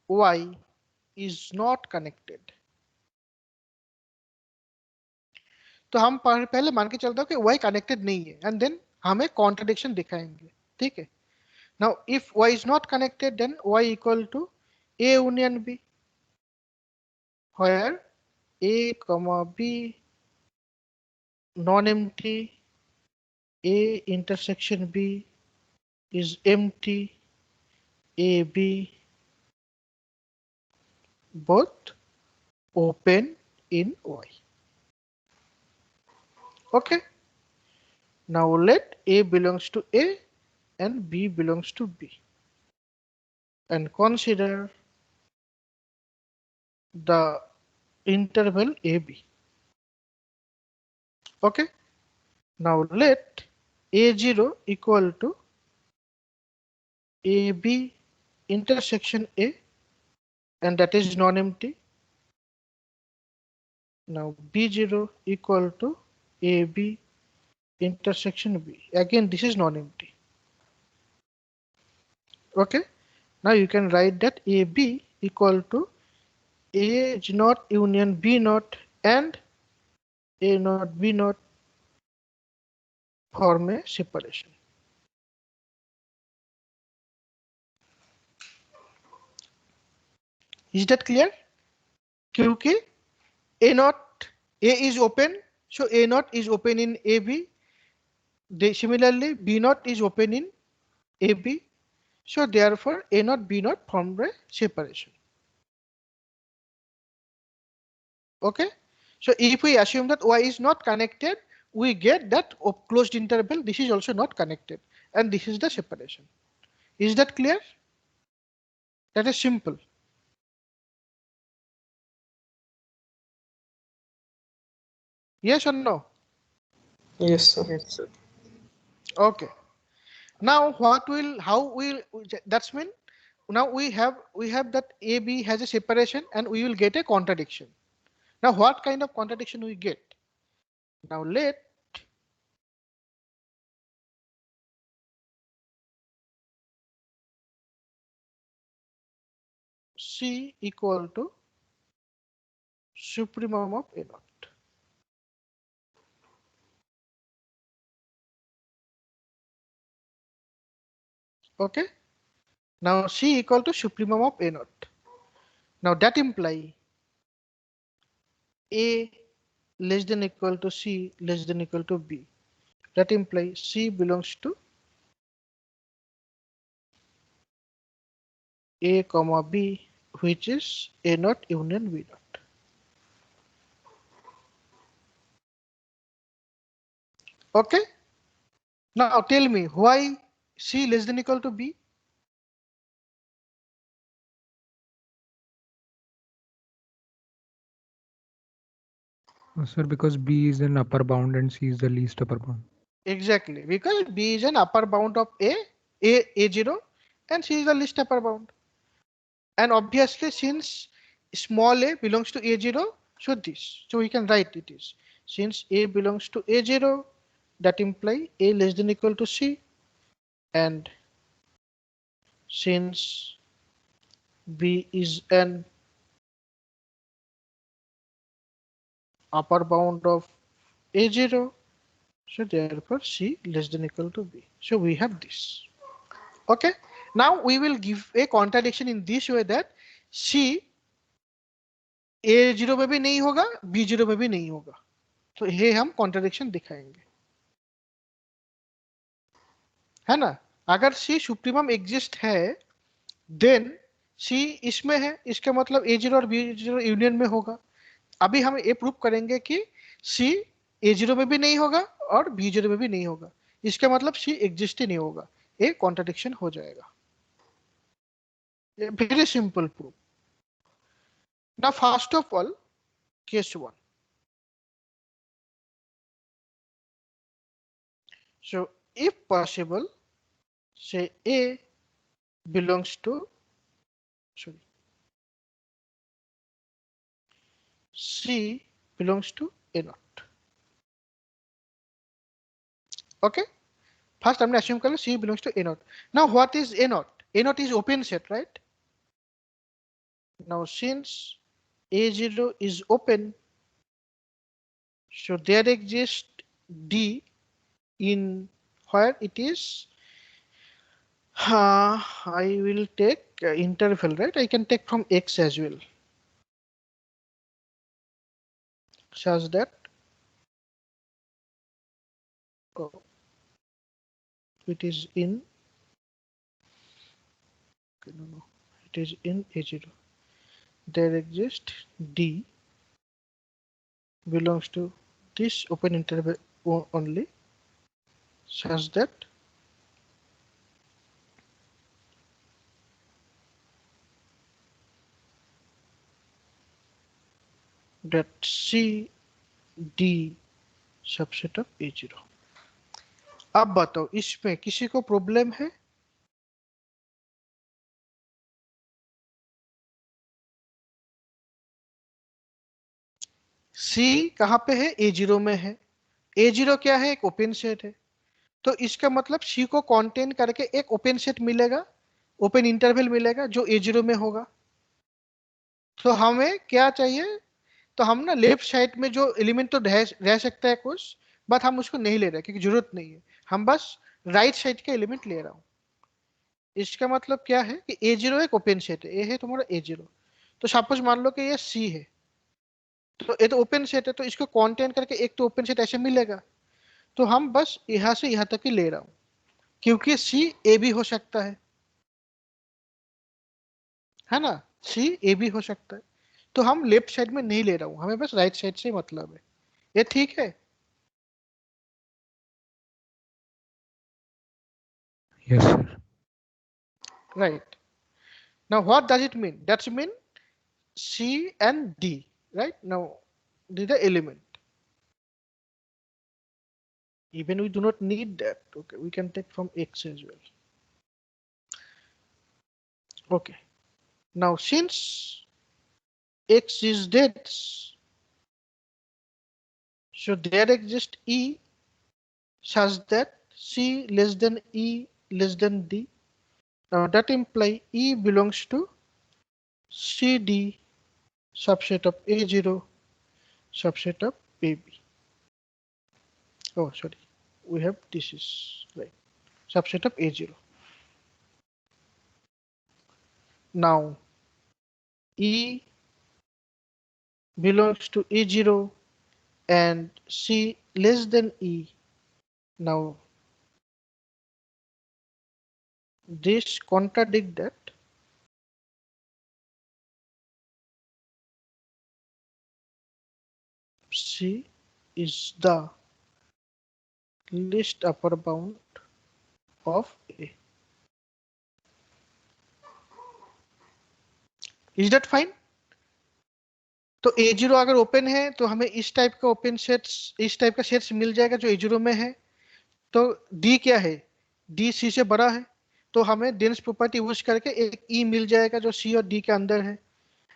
Y is not connected. तो हम पहले मान के चलते हो कि Y कनेक्टेड नहीं है, एंड देन हमें कॉन्ट्रडिक्शन दिखाएंगे, ठीक है. Now if Y is not connected, then Y equal to A union B, where A comma B non-empty, A intersection B is empty, A B both open in Y. Okay, now let A belongs to A and B belongs to B, and consider the interval AB. Okay, now let A0 equal to AB intersection A, and that is non-empty, Now B0 equal to AB intersection B. Again, this is non-empty. Okay. Now you can write that AB equal to A naught union B naught and A naught B naught form a separation. Is that clear? क्योंकि A naught A is open, so A naught is open in AB. Similarly, B naught is open in AB, so therefore A naught B naught form a separation. Okay, so if we assume that Y is not connected, we get that closed interval. This is also not connected, and this is the separation. Is that clear? That is simple. Yes or no? Yes, sir. Yes, sir. Okay. Now how will that's mean now we have that AB has a separation and we will get a contradiction. Now what kind of contradiction we get? Now let C equal to supremum of A naught. Okay. Now C equal to supremum of A naught. Now that imply A less than equal to C less than equal to B. That implies C belongs to A comma B, which is A naught union B naught. Okay. Now tell me why C less than equal to B? Sir, because B is an upper bound and C is the least upper bound. Exactly, because B is an upper bound of A0 and C is the least upper bound. And obviously since small a belongs to A0, so we can write it is since A belongs to A0, that imply A less than equal to C, and since B is an upper bound of A0, so therefore C less than equal to B. So we have this. Okay. Now we will give a contradiction in this way that C A0 में भी नहीं होगा, B0 में भी नहीं होगा. तो ये हम contradiction दिखाएंगे, है ना? अगर C सुप्रीमम एग्जिस्ट है, देन C इसमें है, इसका मतलब A0 और B0 यूनियन में होगा. अभी हम ये प्रूव करेंगे कि C A0 में भी नहीं होगा और B0 में भी नहीं होगा. इसका मतलब C एग्जिस्ट ही नहीं होगा. ये कॉन्ट्रडिक्शन हो जाएगा. Very simple proof. Now first of all, case 1. So if possible, say A belongs to, C belongs to A naught. Okay. First I'm assume C belongs to A naught. Now what is A naught? A naught is open set, right? Now since A0 is open, so there exists D in where it is. I will take interval, right? I can take from X as well, such that it is in it is in A0. There exists D belongs to this open interval only, such that C D subset of A0. अब बताओ इसमें किसी को problem है? सी कहाँ पे है, A0 में है। A0 क्या है, एक ओपन सेट है। तो इसका मतलब सी को कंटेन करके एक ओपन सेट मिलेगा, ओपन इंटरवल मिलेगा जो A0 में होगा। तो हमें क्या चाहिए, तो हम ना लेफ्ट साइड में जो एलिमेंट तो रह सकता है कुछ, बट हम उसको नहीं ले रहे क्योंकि जरूरत नहीं है, हम बस राइट साइड के एलिमेंट ले रहा हूँ। इसका मतलब क्या है कि A0 एक ओपन सेट है, ए है तुम्हारा A0। तो सपोज मान लो कि ये सी है, तो ये तो ओपन सेट है, तो इसको कंटेन करके एक तो ओपन सेट ऐसे मिलेगा। तो हम बस यहाँ से यहाँ तक ही ले रहा हूँ, क्योंकि सी ए भी हो सकता है ना, सी ए भी हो सकता है। तो हम लेफ्ट साइड में नहीं ले रहा हूँ, हमें बस राइट साइड से मतलब है। ये ठीक है। Yes, sir. Right. Now what does it mean? That's mean C and D, right? Now these are the element. Even we do not need that. Okay, we can take from X as well. Okay. Now since X is dead, so there exists E such that C less than E less than D. Now that implies E belongs to CD subset of A0 subset of AB. Oh, sorry. We have this is right. Subset of A0. Now E belongs to A0 and C less than E. Now this contradict that C is the least upper bound of A. Is that fine? तो A0 अगर open है तो हमें इस type का open sets, इस type का sets मिल जाएगा जो A0 में है। तो D क्या है, D C से बड़ा है, तो हमें डेंस प्रॉपर्टी यूज करके एक E मिल जाएगा जो C और D के अंदर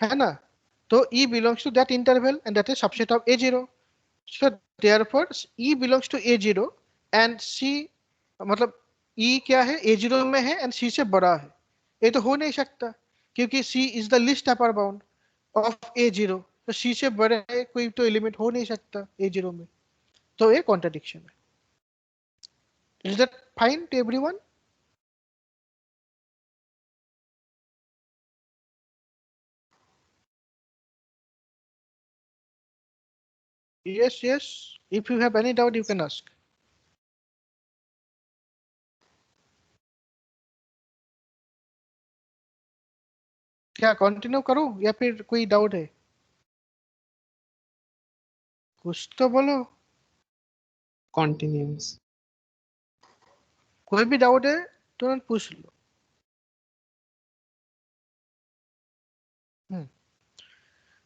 है ना। तो E belongs to that interval and that is subset of A0. So therefore E belongs to A0 and C, मतलब E क्या है, A0 में है and C से बड़ा है। ये तो हो नहीं सकता क्योंकि C is the least upper bound of A0। तो C से बड़े कोई तो एलिमेंट हो नहीं सकता A0 में। तो ये कॉन्ट्रडिक्शन है। Is that fine to everyone? Yes, yes. If you have any doubt, you can ask. क्या कंटिन्यू करूं या फिर कोई डाउट है? कुछ तो बोलो। Continuous. कोई भी डाउट है तुरंत पूछ लो।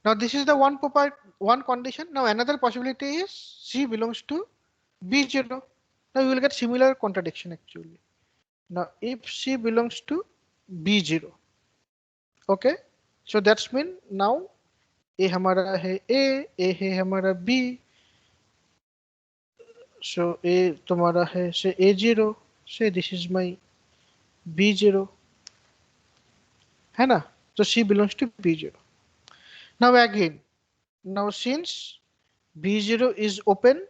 Now this is the one condition. Now another possibility is C belongs to B0. Now you will get similar contradiction actually. Now if C belongs to B0, okay, so that's mean now A हमारा है A है हमारा B, so A तुम्हारा है say A0, say this is my B0, है ना। So C belongs to B0. Now again, now since B0 is open,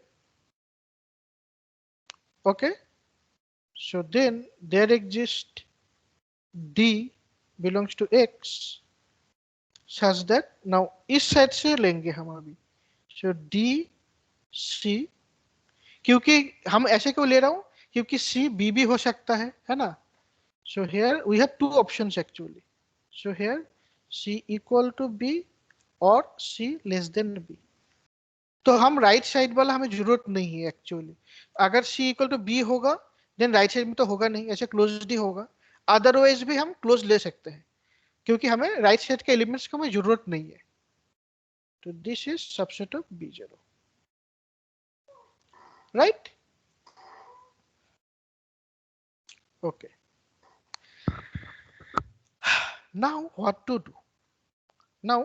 okay, so then there exists D belongs to X such that now इस side से लेंगे हम अभी, so D C, क्योंकि हम ऐसे क्यों ले रहा हूं, क्योंकि C B भी हो सकता है ना। So here we have two options actually. So here C equal to B और C less than B. तो हम राइट साइड वाला हमें जरूरत नहीं है एक्चुअली। अगर C इक्वल टू B होगा देन राइट साइड में तो होगा नहीं, ऐसे क्लोज्ड ही होगा। अदरवाइज भी हम क्लोज ले सकते हैं क्योंकि हमें राइट साइड के एलिमेंट्स की हमें जरूरत नहीं है। तो this is subset of B0, right. Okay, now what to do. Now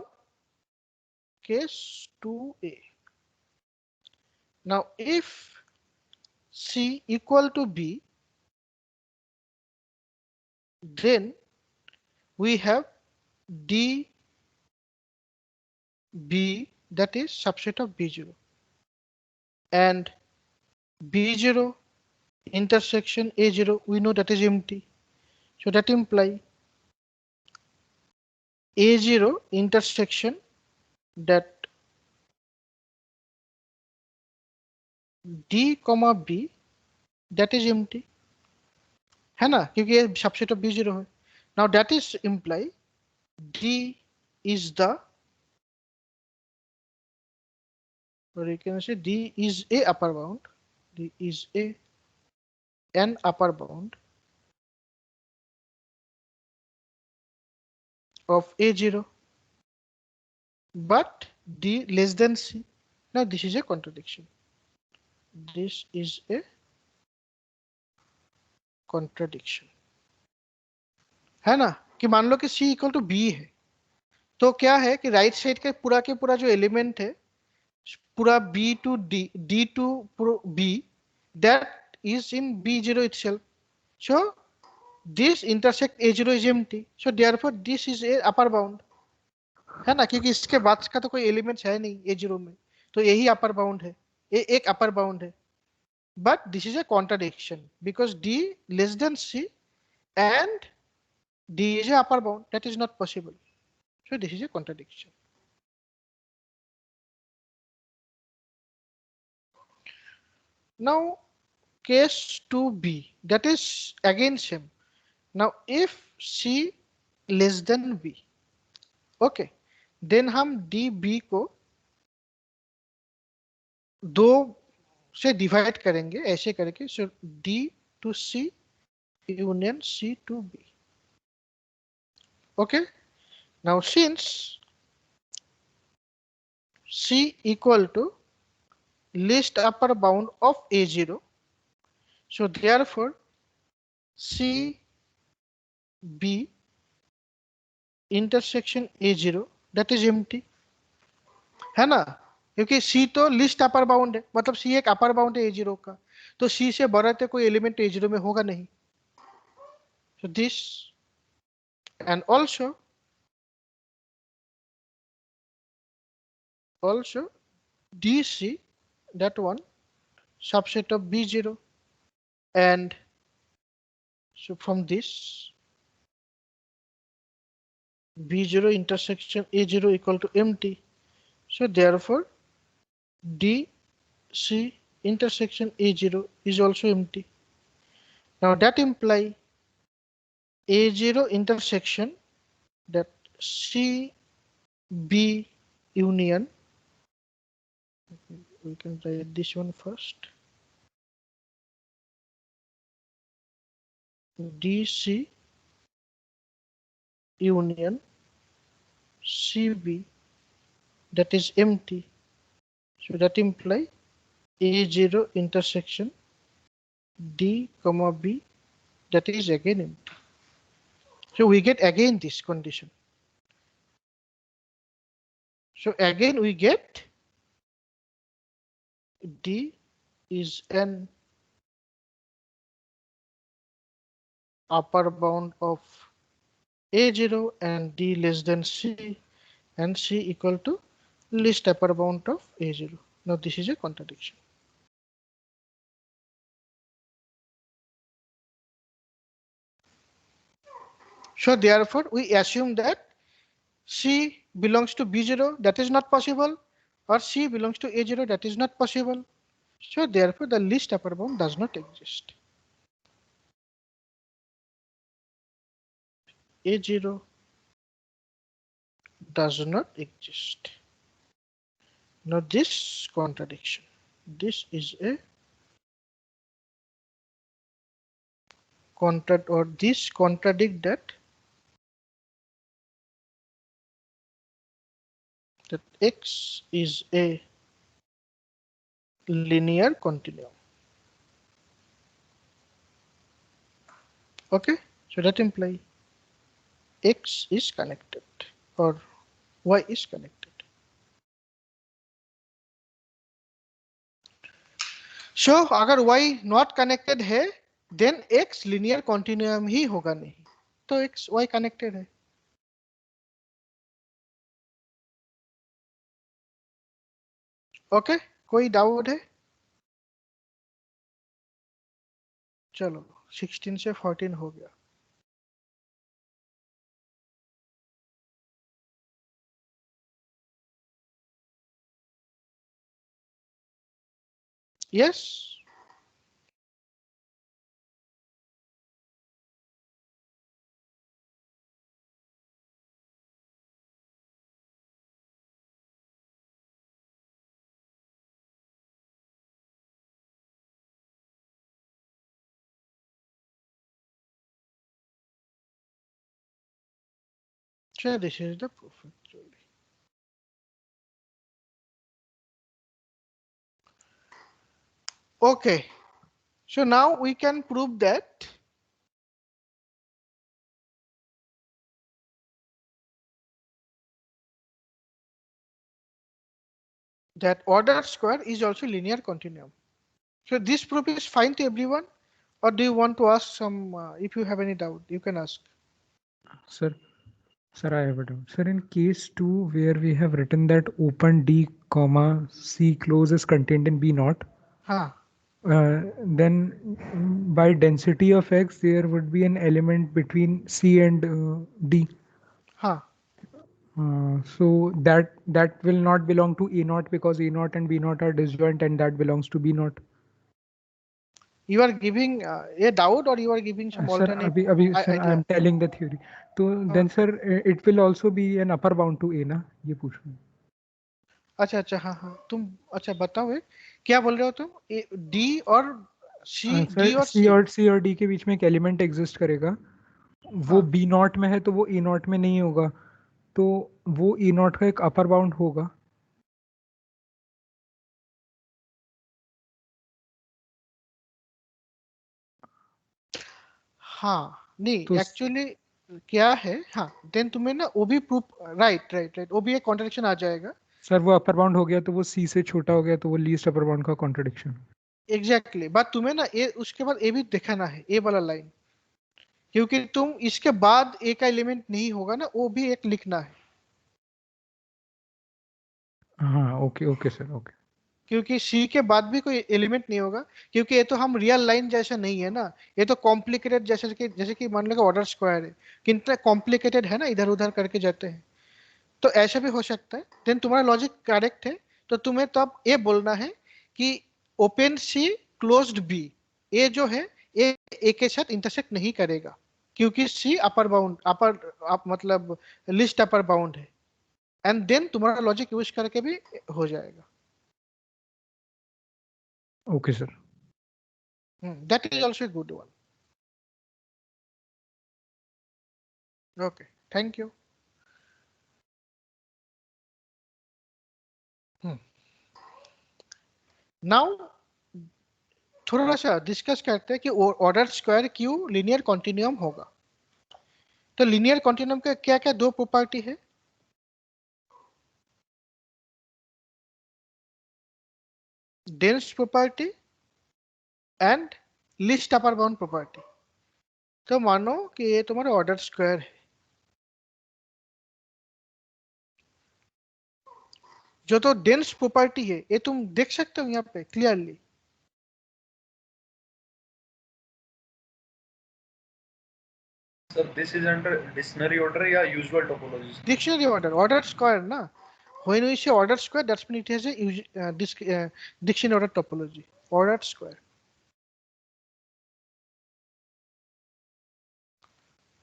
case 2A, Now if C equal to B, then we have D B, that is subset of B0, and B0 intersection A0, we know that is empty. So that imply A0 intersection that D comma B, that is empty है ना, क्योंकि ये subset of B0 है. Now that is imply D is the, or you can say D is a upper bound. D is an upper bound of A0, but D less than C. Now this is a contradiction. This is a contradiction. है ना, कि मान लो कि C equal to B है, तो क्या है कि राइट साइड के पूरा जो एलिमेंट है, पूरा B to D, D to B, that is in B0 itself. So this intersect A0 is empty. So therefore this is a upper bound. है ना, क्योंकि इसके बाद का तो कोई एलिमेंट्स है नहीं A0 में, तो यही अपर बाउंड है, ये एक अपर बाउंड है. But this is a contradiction because D less than C and D is a upper bound. That is not possible. So this is a contradiction. Now case 2B, that is again same. Now if C less than B, okay, then हम DB को दो से divide करेंगे ऐसे करके. सो D to C union C to B. Okay, now since C equal to least upper bound of A0, so therefore C B intersection A0, that is empty, है ना, क्योंकि C तो लिस्ट अपर बाउंड है, मतलब C एक upper bound है A0 का, तो C से बड़ा तो कोई एलिमेंट A0 में होगा नहीं. So this, and also DC, that one subset of B0, and so from this B0 intersection A0 equal to empty. So therefore DC intersection A0 is also empty. Now that imply A0 intersection, that CB union, we can write this one first, DC union CB, that is empty. So that imply A0 intersection D comma B, that is again empty. So we get again this condition. So again we get D is an upper bound of A0 and D less than C, and C equal to least upper bound of A0. Now this is a contradiction. So therefore we assume that C belongs to B0, that is not possible, or C belongs to A0, that is not possible. So therefore the least upper bound does not exist. A0 does not exist. Now this contradiction, this is a this contradict that X is a linear continuum. Okay, so that implies X is connected or Y is connected. सो अगर y not connected है then x linear continuum ही होगा नहीं, तो x y connected है। Okay कोई doubt है? चलो 16 से 14 हो गया। Yes so this is the proof actually. Okay, so now we can prove that order square is also linear continuum. So this proof is fine to everyone, or do you want to ask some? If you have any doubt, you can ask. Sir, I have a doubt. Sir, in case 2 where we have written that open D comma C close is contained in B naught, then by density of X there would be an element between C and D. So that will not belong to E naught because E naught and B naught are disjoint and that belongs to B naught. You are giving a doubt, or you are giving some Sir, alternate sir, I am telling the theory. So then sir, it will also be an upper bound to A ना, ये पूछ रहा हूँ। अच्छा अच्छा हाँ हाँ तुम अच्छा बताओ क्या बोल रहे हो तुम? डी और सी, डी और सी और डी के बीच में एक एलिमेंट एग्जिस्ट करेगा, वो बी नॉट में है तो वो ई नॉट में नहीं होगा, तो वो ई नॉट का एक अपर बाउंड होगा। हाँ नहीं तो एक्चुअली क्या है, हाँ देन तुम्हें ना वो भी प्रूफ, राइट राइट राइट, वो भी एक कॉन्ट्रडिक्शन आ जाएगा। सर वो अपर बाउंड हो गया तो वो सी से छोटा हो गया तो वो लीस्ट अपर बाउंड का कॉन्ट्रडिक्शन। एग्जैक्टली बट तुम्हें ना ये उसके बाद ये भी दिखाना है, ये वाला लाइन, क्योंकि तुम इसके बाद ए का एलिमेंट नहीं होगा ना, वो भी एक लिखना है। हाँ ओके ओके सर ओके। क्योंकि सी के बाद भी कोई एलिमेंट नहीं होगा, क्योंकि ये तो हम रियल लाइन जैसा नहीं है ना, ये तो कॉम्प्लिकेटेड जैसे कि मान लो ऑर्डर स्क्वायर है, कितना कॉम्प्लिकेटेड है ना, इधर उधर करके जाते हैं, तो ऐसा भी हो सकता है। देन तुम्हारा लॉजिक करेक्ट है, तो तुम्हें तब ये बोलना है कि ओपन सी क्लोज्ड बी, ये जो है ये ए के साथ इंटरसेक्ट नहीं करेगा, क्योंकि सी अपर बाउंड मतलब लिस्ट अपर बाउंड है। एंड देन तुम्हारा लॉजिक यूज करके भी हो जाएगा। Okay sir. That is also a good one. Okay, thank you. Now थोड़ा सा डिस्कस करते हैं कि ऑर्डर स्क्वायर क्यों लीनियर कॉन्टिन्यूम होगा। तो लीनियर कॉन्टिन्यूम का क्या क्या दो प्रॉपर्टी है? Dense property and list upper bound property. तो मानो कि ये तुम्हारा ऑर्डर स्क्वायर है, जो तो डेंस प्रॉपर्टी है ये तुम देख सकते हो यहाँ पे clearly. Sir, this is under dictionary order या usual topology? Dictionary order, order square ना. When we say order square, that's mean it has a dictionary order topology. Order square.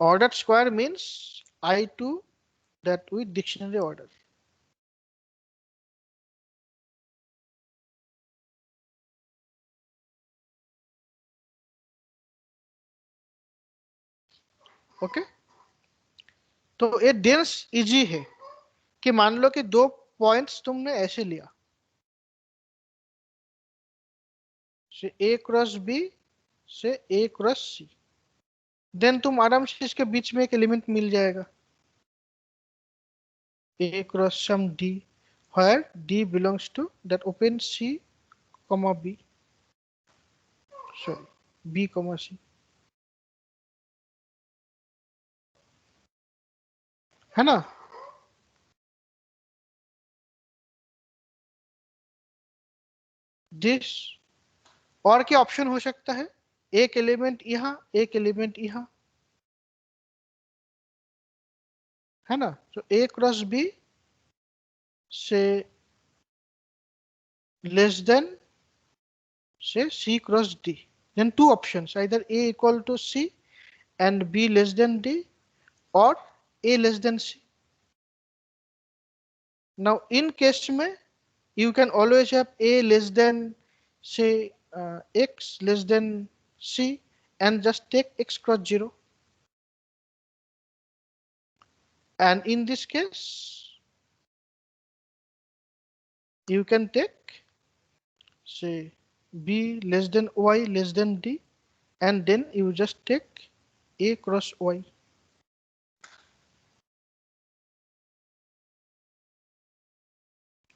Ordered square means I2 that with dictionary order. Okay तो ये dense easy है कि मान लो कि दो points तुमने ऐसे लिया, से ए क्रॉस बी से ए क्रॉस सी, देन तुम आराम से इसके बीच में एक एलिमेंट मिल जाएगा, A cross some D, where D belongs to that open C, B. Sorry B comma C, है ना। दिस, और क्या ऑप्शन हो सकता है, एक एलिमेंट यहां, एक एलिमेंट यहां, है ना। तो ए क्रॉस बी से less than say C cross D. Then two options, either A equal to C and B less than D, or A less than C. Now in case में you can always have A less than say X less than C and just take X cross 0. And in this case you can take say B less than Y less than D, and then you just take A cross Y.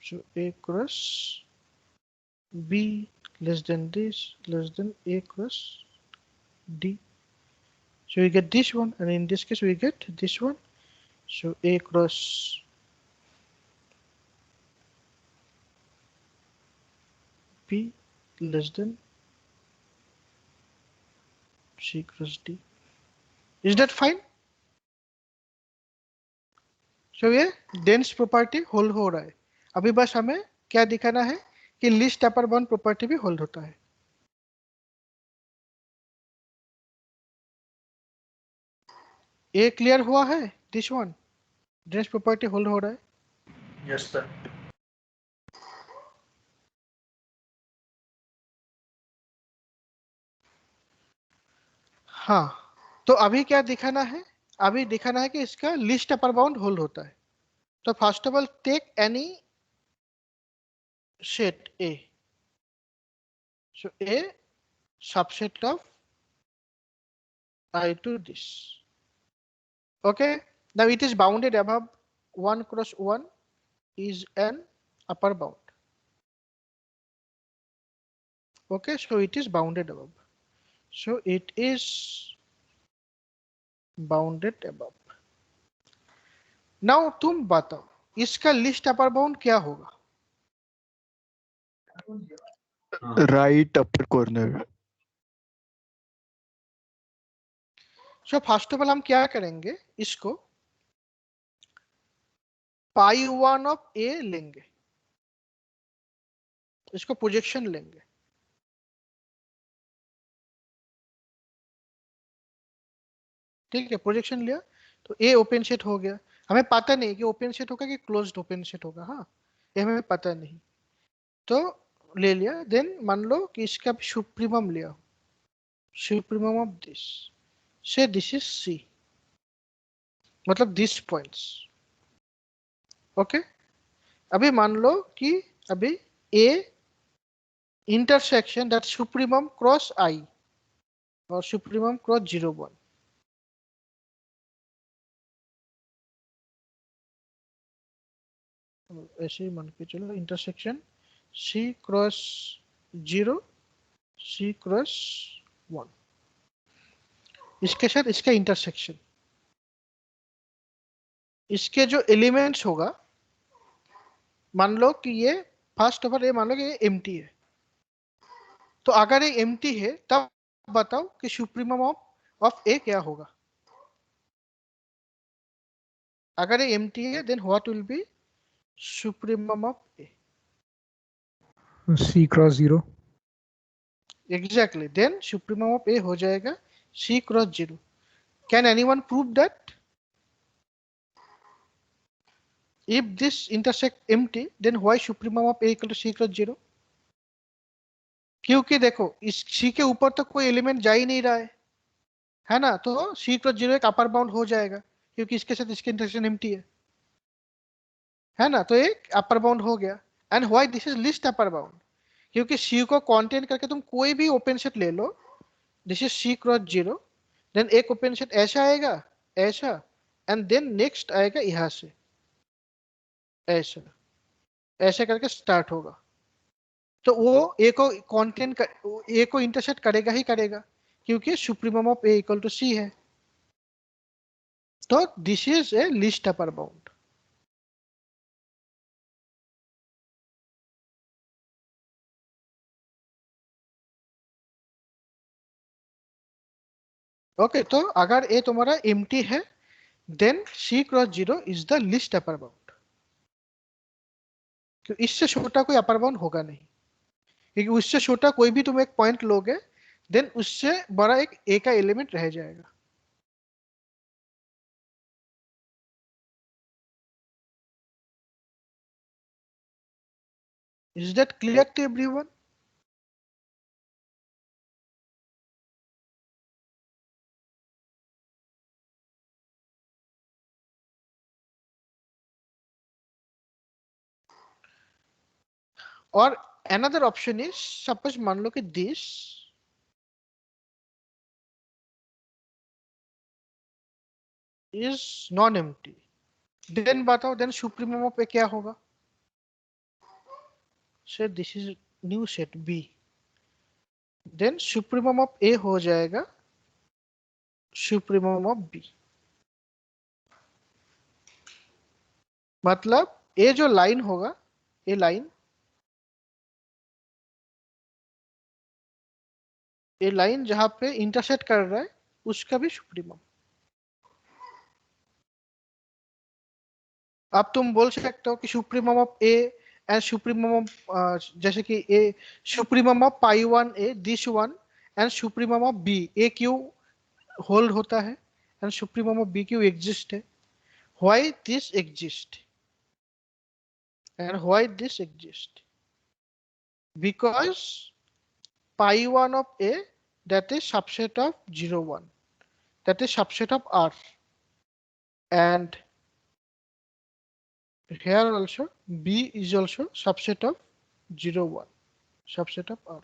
So A cross B less than this less than A cross D. So we get this one, and in this case we get this one. So A cross B less than C cross D. Is that fine? So ये dense property hold हो रहा है। अभी बस हमें क्या दिखाना है कि लिस्ट अपर बाउंड प्रॉपर्टी भी होल्ड होता है। ये क्लियर हुआ है? This one dense property hold हो रहा है। Yes, sir. हाँ, तो अभी क्या दिखाना है, अभी दिखाना है कि इसका लिस्ट अपर बाउंड होल्ड होता है। तो first of all take any set A. So A subset of I to this. Okay. Now it is bounded above 1 cross 1 is an upper bound. Okay. So it is bounded above. So it is bounded above. Now तुम बताओ इसका list upper bound क्या होगा? Right upper corner. So first of all हम क्या करेंगे, इसको पाई 1 of ए लेंगे, इसको प्रोजेक्शन लेंगे। ठीक है, प्रोजेक्शन लिया तो ए ओपन सेट हो गया। हमें पता नहीं कि ओपन सेट होगा कि क्लोज्ड ओपन सेट होगा, हाँ ये हमें पता नहीं, तो ले लिया। देन मान लो कि इसका सुप्रीमम लिया, supremum of this, say this is C, मतलब दिस पॉइंट्स। ओके, अभी मान लो कि अभी A intersection that supremum cross I और सुप्रीमम क्रॉस 0 1। ऐसे ही मान के चलो, इंटरसेक्शन सी क्रॉस 0 सी क्रॉस 1, इसके साथ इसका इंटरसेक्शन, इसके जो एलिमेंट्स होगा, मान लो कि ये फर्स्ट ऑफ ऑल ये मान लो कि ये एम्प्टी है। तो अगर ये एम्प्टी है तब बताओ कि सुप्रीमम ऑफ ए क्या होगा। अगर ये एम्प्टी है then what will be supremum of A? C cross 0. Exactly, then supremum of A हो जाएगा C cross 0। Can anyone prove that? If this intersect empty, then why supremum of A equal to C cross 0? क्योंकि देखो इस C के ऊपर तो कोई element जा ही नहीं रहा है ना, तो C क्रॉस 0 एक अपर बाउंड हो जाएगा क्योंकि इसके साथ इसके इंटरसेक्शन एम्प्टी है ना, तो एक अपर बाउंड हो गया। And why this is least upper bound? क्योंकि C को कॉन्टेन करके तुम कोई भी ओपन सेट ले लो, this is C cross 0, then एक ओपन सेट ऐसा आएगा, ऐसा, एंड देन नेक्स्ट आएगा यहां से ऐसा, ऐसे करके स्टार्ट होगा। तो वो ए को कंटेंट ए को इंटरसेक्ट करेगा ही करेगा, क्योंकि supremum of A equal to C है। तो this is a least upper bound. Okay, तो अगर ए तुम्हारा एम्प्टी है then C cross 0 is the least upper bound. क्योंकि इससे छोटा कोई अपर बाउंड होगा नहीं, क्योंकि उससे छोटा कोई भी तुम एक पॉइंट लोगे देन उससे बड़ा एक ए का एलिमेंट रह जाएगा। Is that clear to everyone? और another option is, suppose मान लो कि this is non-empty, then बताओ then supremum of A क्या होगा? Say this is new set B, then supremum of A हो जाएगा supremum of B। मतलब ये जो लाइन होगा, ये लाइन जहां पे इंटरसेक्ट कर रहा है उसका भी सुप्रीमम। अब तुम बोल सकते हो कि supremum of A and supremum of जैसे कि A supremum of pi 1 A this one and supremum of B A क्यों होल्ड होता है एंड सुप्रीमम ऑफ बी क्यों एग्जिस्ट है? Why this exist and why this exist? Because pi 1 of A that is subset of 0 1, that is subset of R, and here also B is also subset of 0 1, subset of R।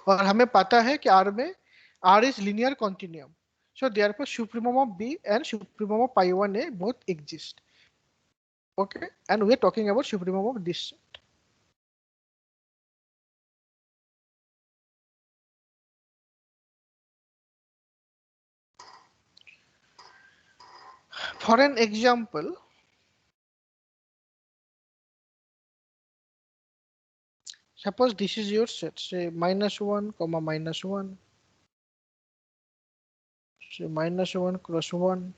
और हमें पता है कि R में R is linear continuum, so therefore supremum of B and supremum of pi 1 A both exist। Okay, and we are talking about supremum of this set। For an example, suppose this is your set, say -1, -1, say -1 cross 1,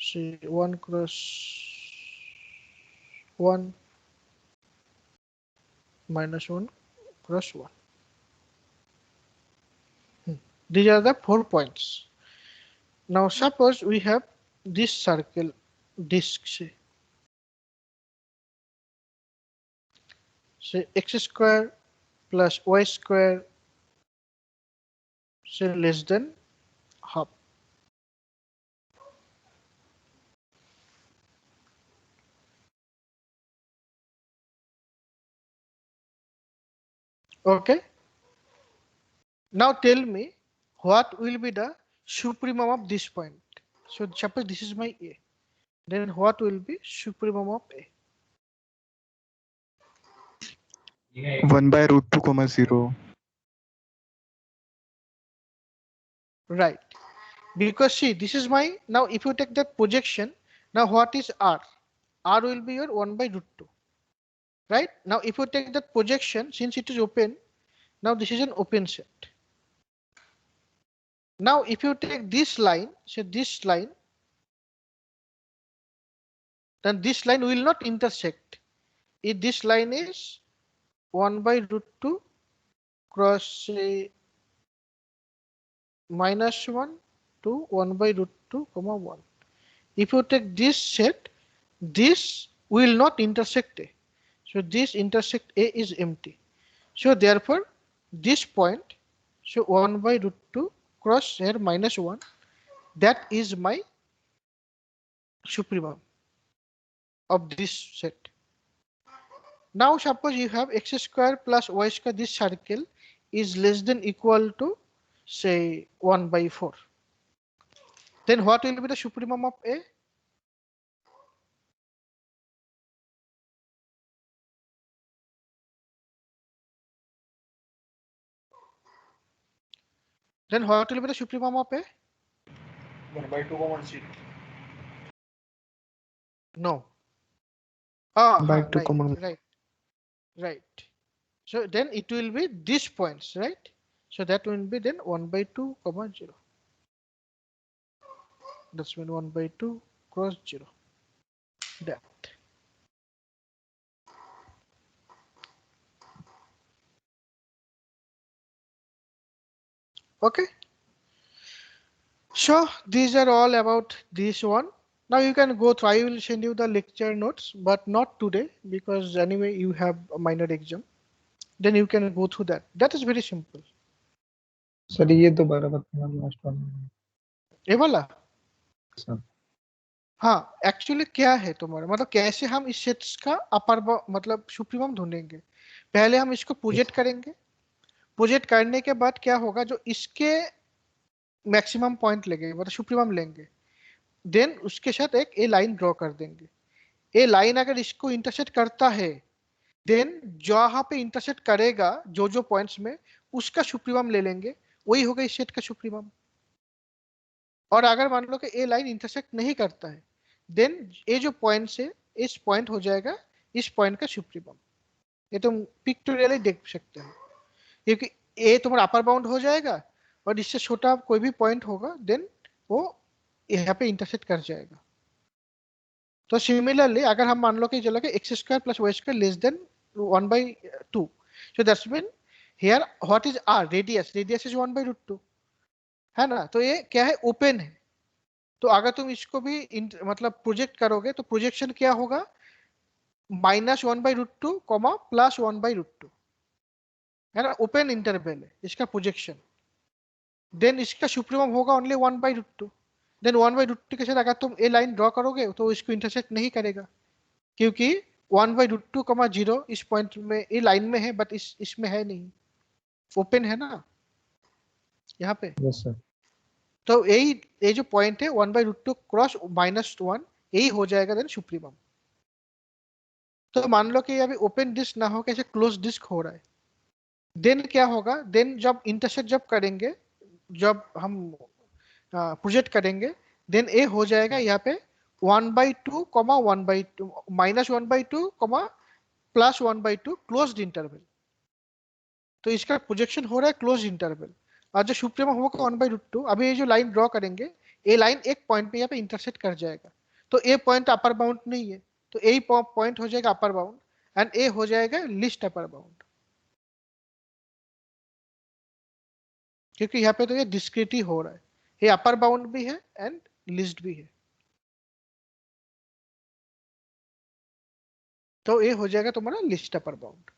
say 1 cross 1, -1 cross 1. These are the 4 points. Now suppose we have this circle disk, say x square plus y square, say less than half. Okay. Now tell me what will be the supremum of this point. So suppose this is my A, then what will be supremum of A? 1 by root 2 comma 0. Right, because see this is my, now if you take that projection, now what is R? R will be your 1 by root 2, right? Now if you take that projection, since it is open, now this is an open set. Now if you take this line, say this line, then this line will not intersect. If this line is 1 by root 2 cross say -1 to 1 by root 2 comma 1. If you take this set, this will not intersect A. So this intersect A is empty. So therefore this point, so 1 by root 2 cross here -1, that is my supremum of this set. Now suppose you have x square plus y square, this circle is less than equal to say 1 by 4. Then what will be the supremum of A? Then what will be the supremum of A? 1 by 2 common C. No. Ah, By huh, 2 right, common. right. So then it will be these points, right? So that will be then 1 by 2 comma 0. That's when 1 by 2 cross 0. That. Okay. So these are all about this one. Now you can go through. I will send you the lecture notes, but not today because anyway you have a minor exam. Then you can go through that. That is very simple. Sir ये दोबारा बताना last वाला ये वाला sir हाँ actually क्या है तुम्हारा मतलब कैसे हम इस सेट्स का अपर मतलब सुप्रीमम ढूंढेंगे। पहले हम इसको प्रोजेक्ट करेंगे। प्रोजेक्ट करने के बाद क्या होगा जो इसके मैक्सिमम पॉइंट लेंगे मतलब सुप्रीमम लेंगे। देन उसके साथ एक ए लाइन ड्रॉ कर देंगे। ए लाइन अगर इसको इंटरसेक्ट करता है देन जहां पे इंटरसेक्ट करेगा जो पॉइंट्स में उसका सुप्रीमम ले लेंगे। वही होगा इस सेट का सुप्रीमम। और अगर मान लो कि ए लाइन इंटरसेक्ट नहीं करता है देन ये जो पॉइंट है इस पॉइंट हो जाएगा इस पॉइंट का सुप्रीमम। ये तुम पिक्टोरियली देख सकते हो क्योंकि ए तुम्हारा अपर बाउंड हो जाएगा और इससे छोटा कोई भी पॉइंट होगा देन वो यहाँ पे इंटरसेक्ट कर जाएगा। तो सिमिलरली अगर हम मान लो कि चलो कि x square plus y square less than 1/2 so that's mean here what is r radius is 1/√2 है ना। तो ये क्या है ओपन है। तो अगर तुम इसको भी मतलब प्रोजेक्ट करोगे तो प्रोजेक्शन क्या होगा -1/√2 कॉमा +1/√2 है ना। ओपन इंटरवल है इसका प्रोजेक्शन। देन इसका सुप्रीमम होगा ओनली 1/√2। देन 1/√2 के साथ अगर तुम ए लाइन ड्रॉ करोगे तो इसको इंटरसेक्ट नहीं करेगा क्योंकि 1/√2 0 इस पॉइंट में ए लाइन में है बट इसमें है नहीं ओपन है ना यहाँ पे। यस सर तो यही ये जो पॉइंट है 1/√2 क्रॉस -1 यही हो जाएगा देन सुप्रीमम। तो मान लो कि अभी ओपन डिस्क ना हो कैसे क्लोज डिस्क हो रहा है। देन क्या होगा देन जब इंटरसेक्ट जब करेंगे जब हम प्रोजेक्ट करेंगे देन ए हो जाएगा यहाँ पे 1/2 1/2 -1/2 +1/2 क्लोज्ड इंटरवल। तो इसका प्रोजेक्शन हो रहा है क्लोज इंटरवल और जो सुप्रीमम होगा 1/√2। अभी ये जो लाइन ड्रॉ करेंगे ए लाइन एक पॉइंट पे यहाँ पे इंटरसेक्ट कर जाएगा। तो ए पॉइंट अपर बाउंड नहीं है तो ए पॉइंट हो जाएगा अपर बाउंड एंड ए हो जाएगा लिस्ट अपर बाउंड क्योंकि यहाँ पे तो ये डिस्क्रीट ही हो रहा है। ये अपर बाउंड भी है एंड लिस्ट भी है। तो ये हो जाएगा तुम्हारा लिस्ट अपर बाउंड।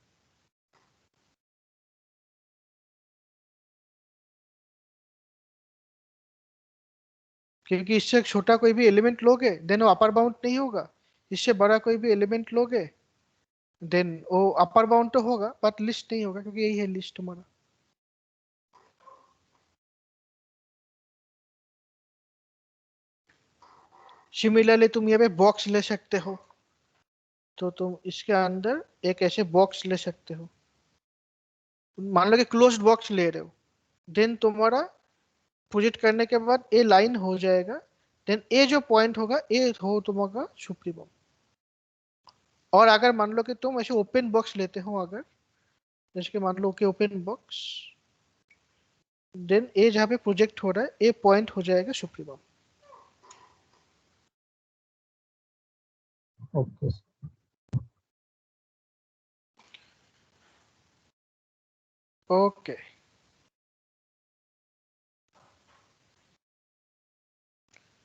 क्योंकि इससे छोटा कोई भी एलिमेंट लोगे देन वो अपर बाउंड नहीं होगा। इससे बड़ा कोई भी एलिमेंट लोगे देन वो अपर बाउंड तो होगा बट लिस्ट नहीं होगा क्योंकि यही है लिस्ट तुम्हारा। सिमिलरली तुम यहाँ पे बॉक्स ले सकते हो। तो तुम इसके अंदर एक ऐसे बॉक्स ले सकते हो। मान लो कि क्लोज्ड बॉक्स ले रहे हो देन तुम्हारा प्रोजेक्ट करने के बाद ए लाइन हो जाएगा। देन ए जो पॉइंट होगा ए हो तुम्हारा सुप्रीमम। और अगर मान लो कि तुम ऐसे ओपन बॉक्स लेते हो अगर जैसे कि मान लो कि ओपन बॉक्स देन ए जहाँ पे प्रोजेक्ट हो रहा है ए पॉइंट हो जाएगा सुप्रीमम। Okay okay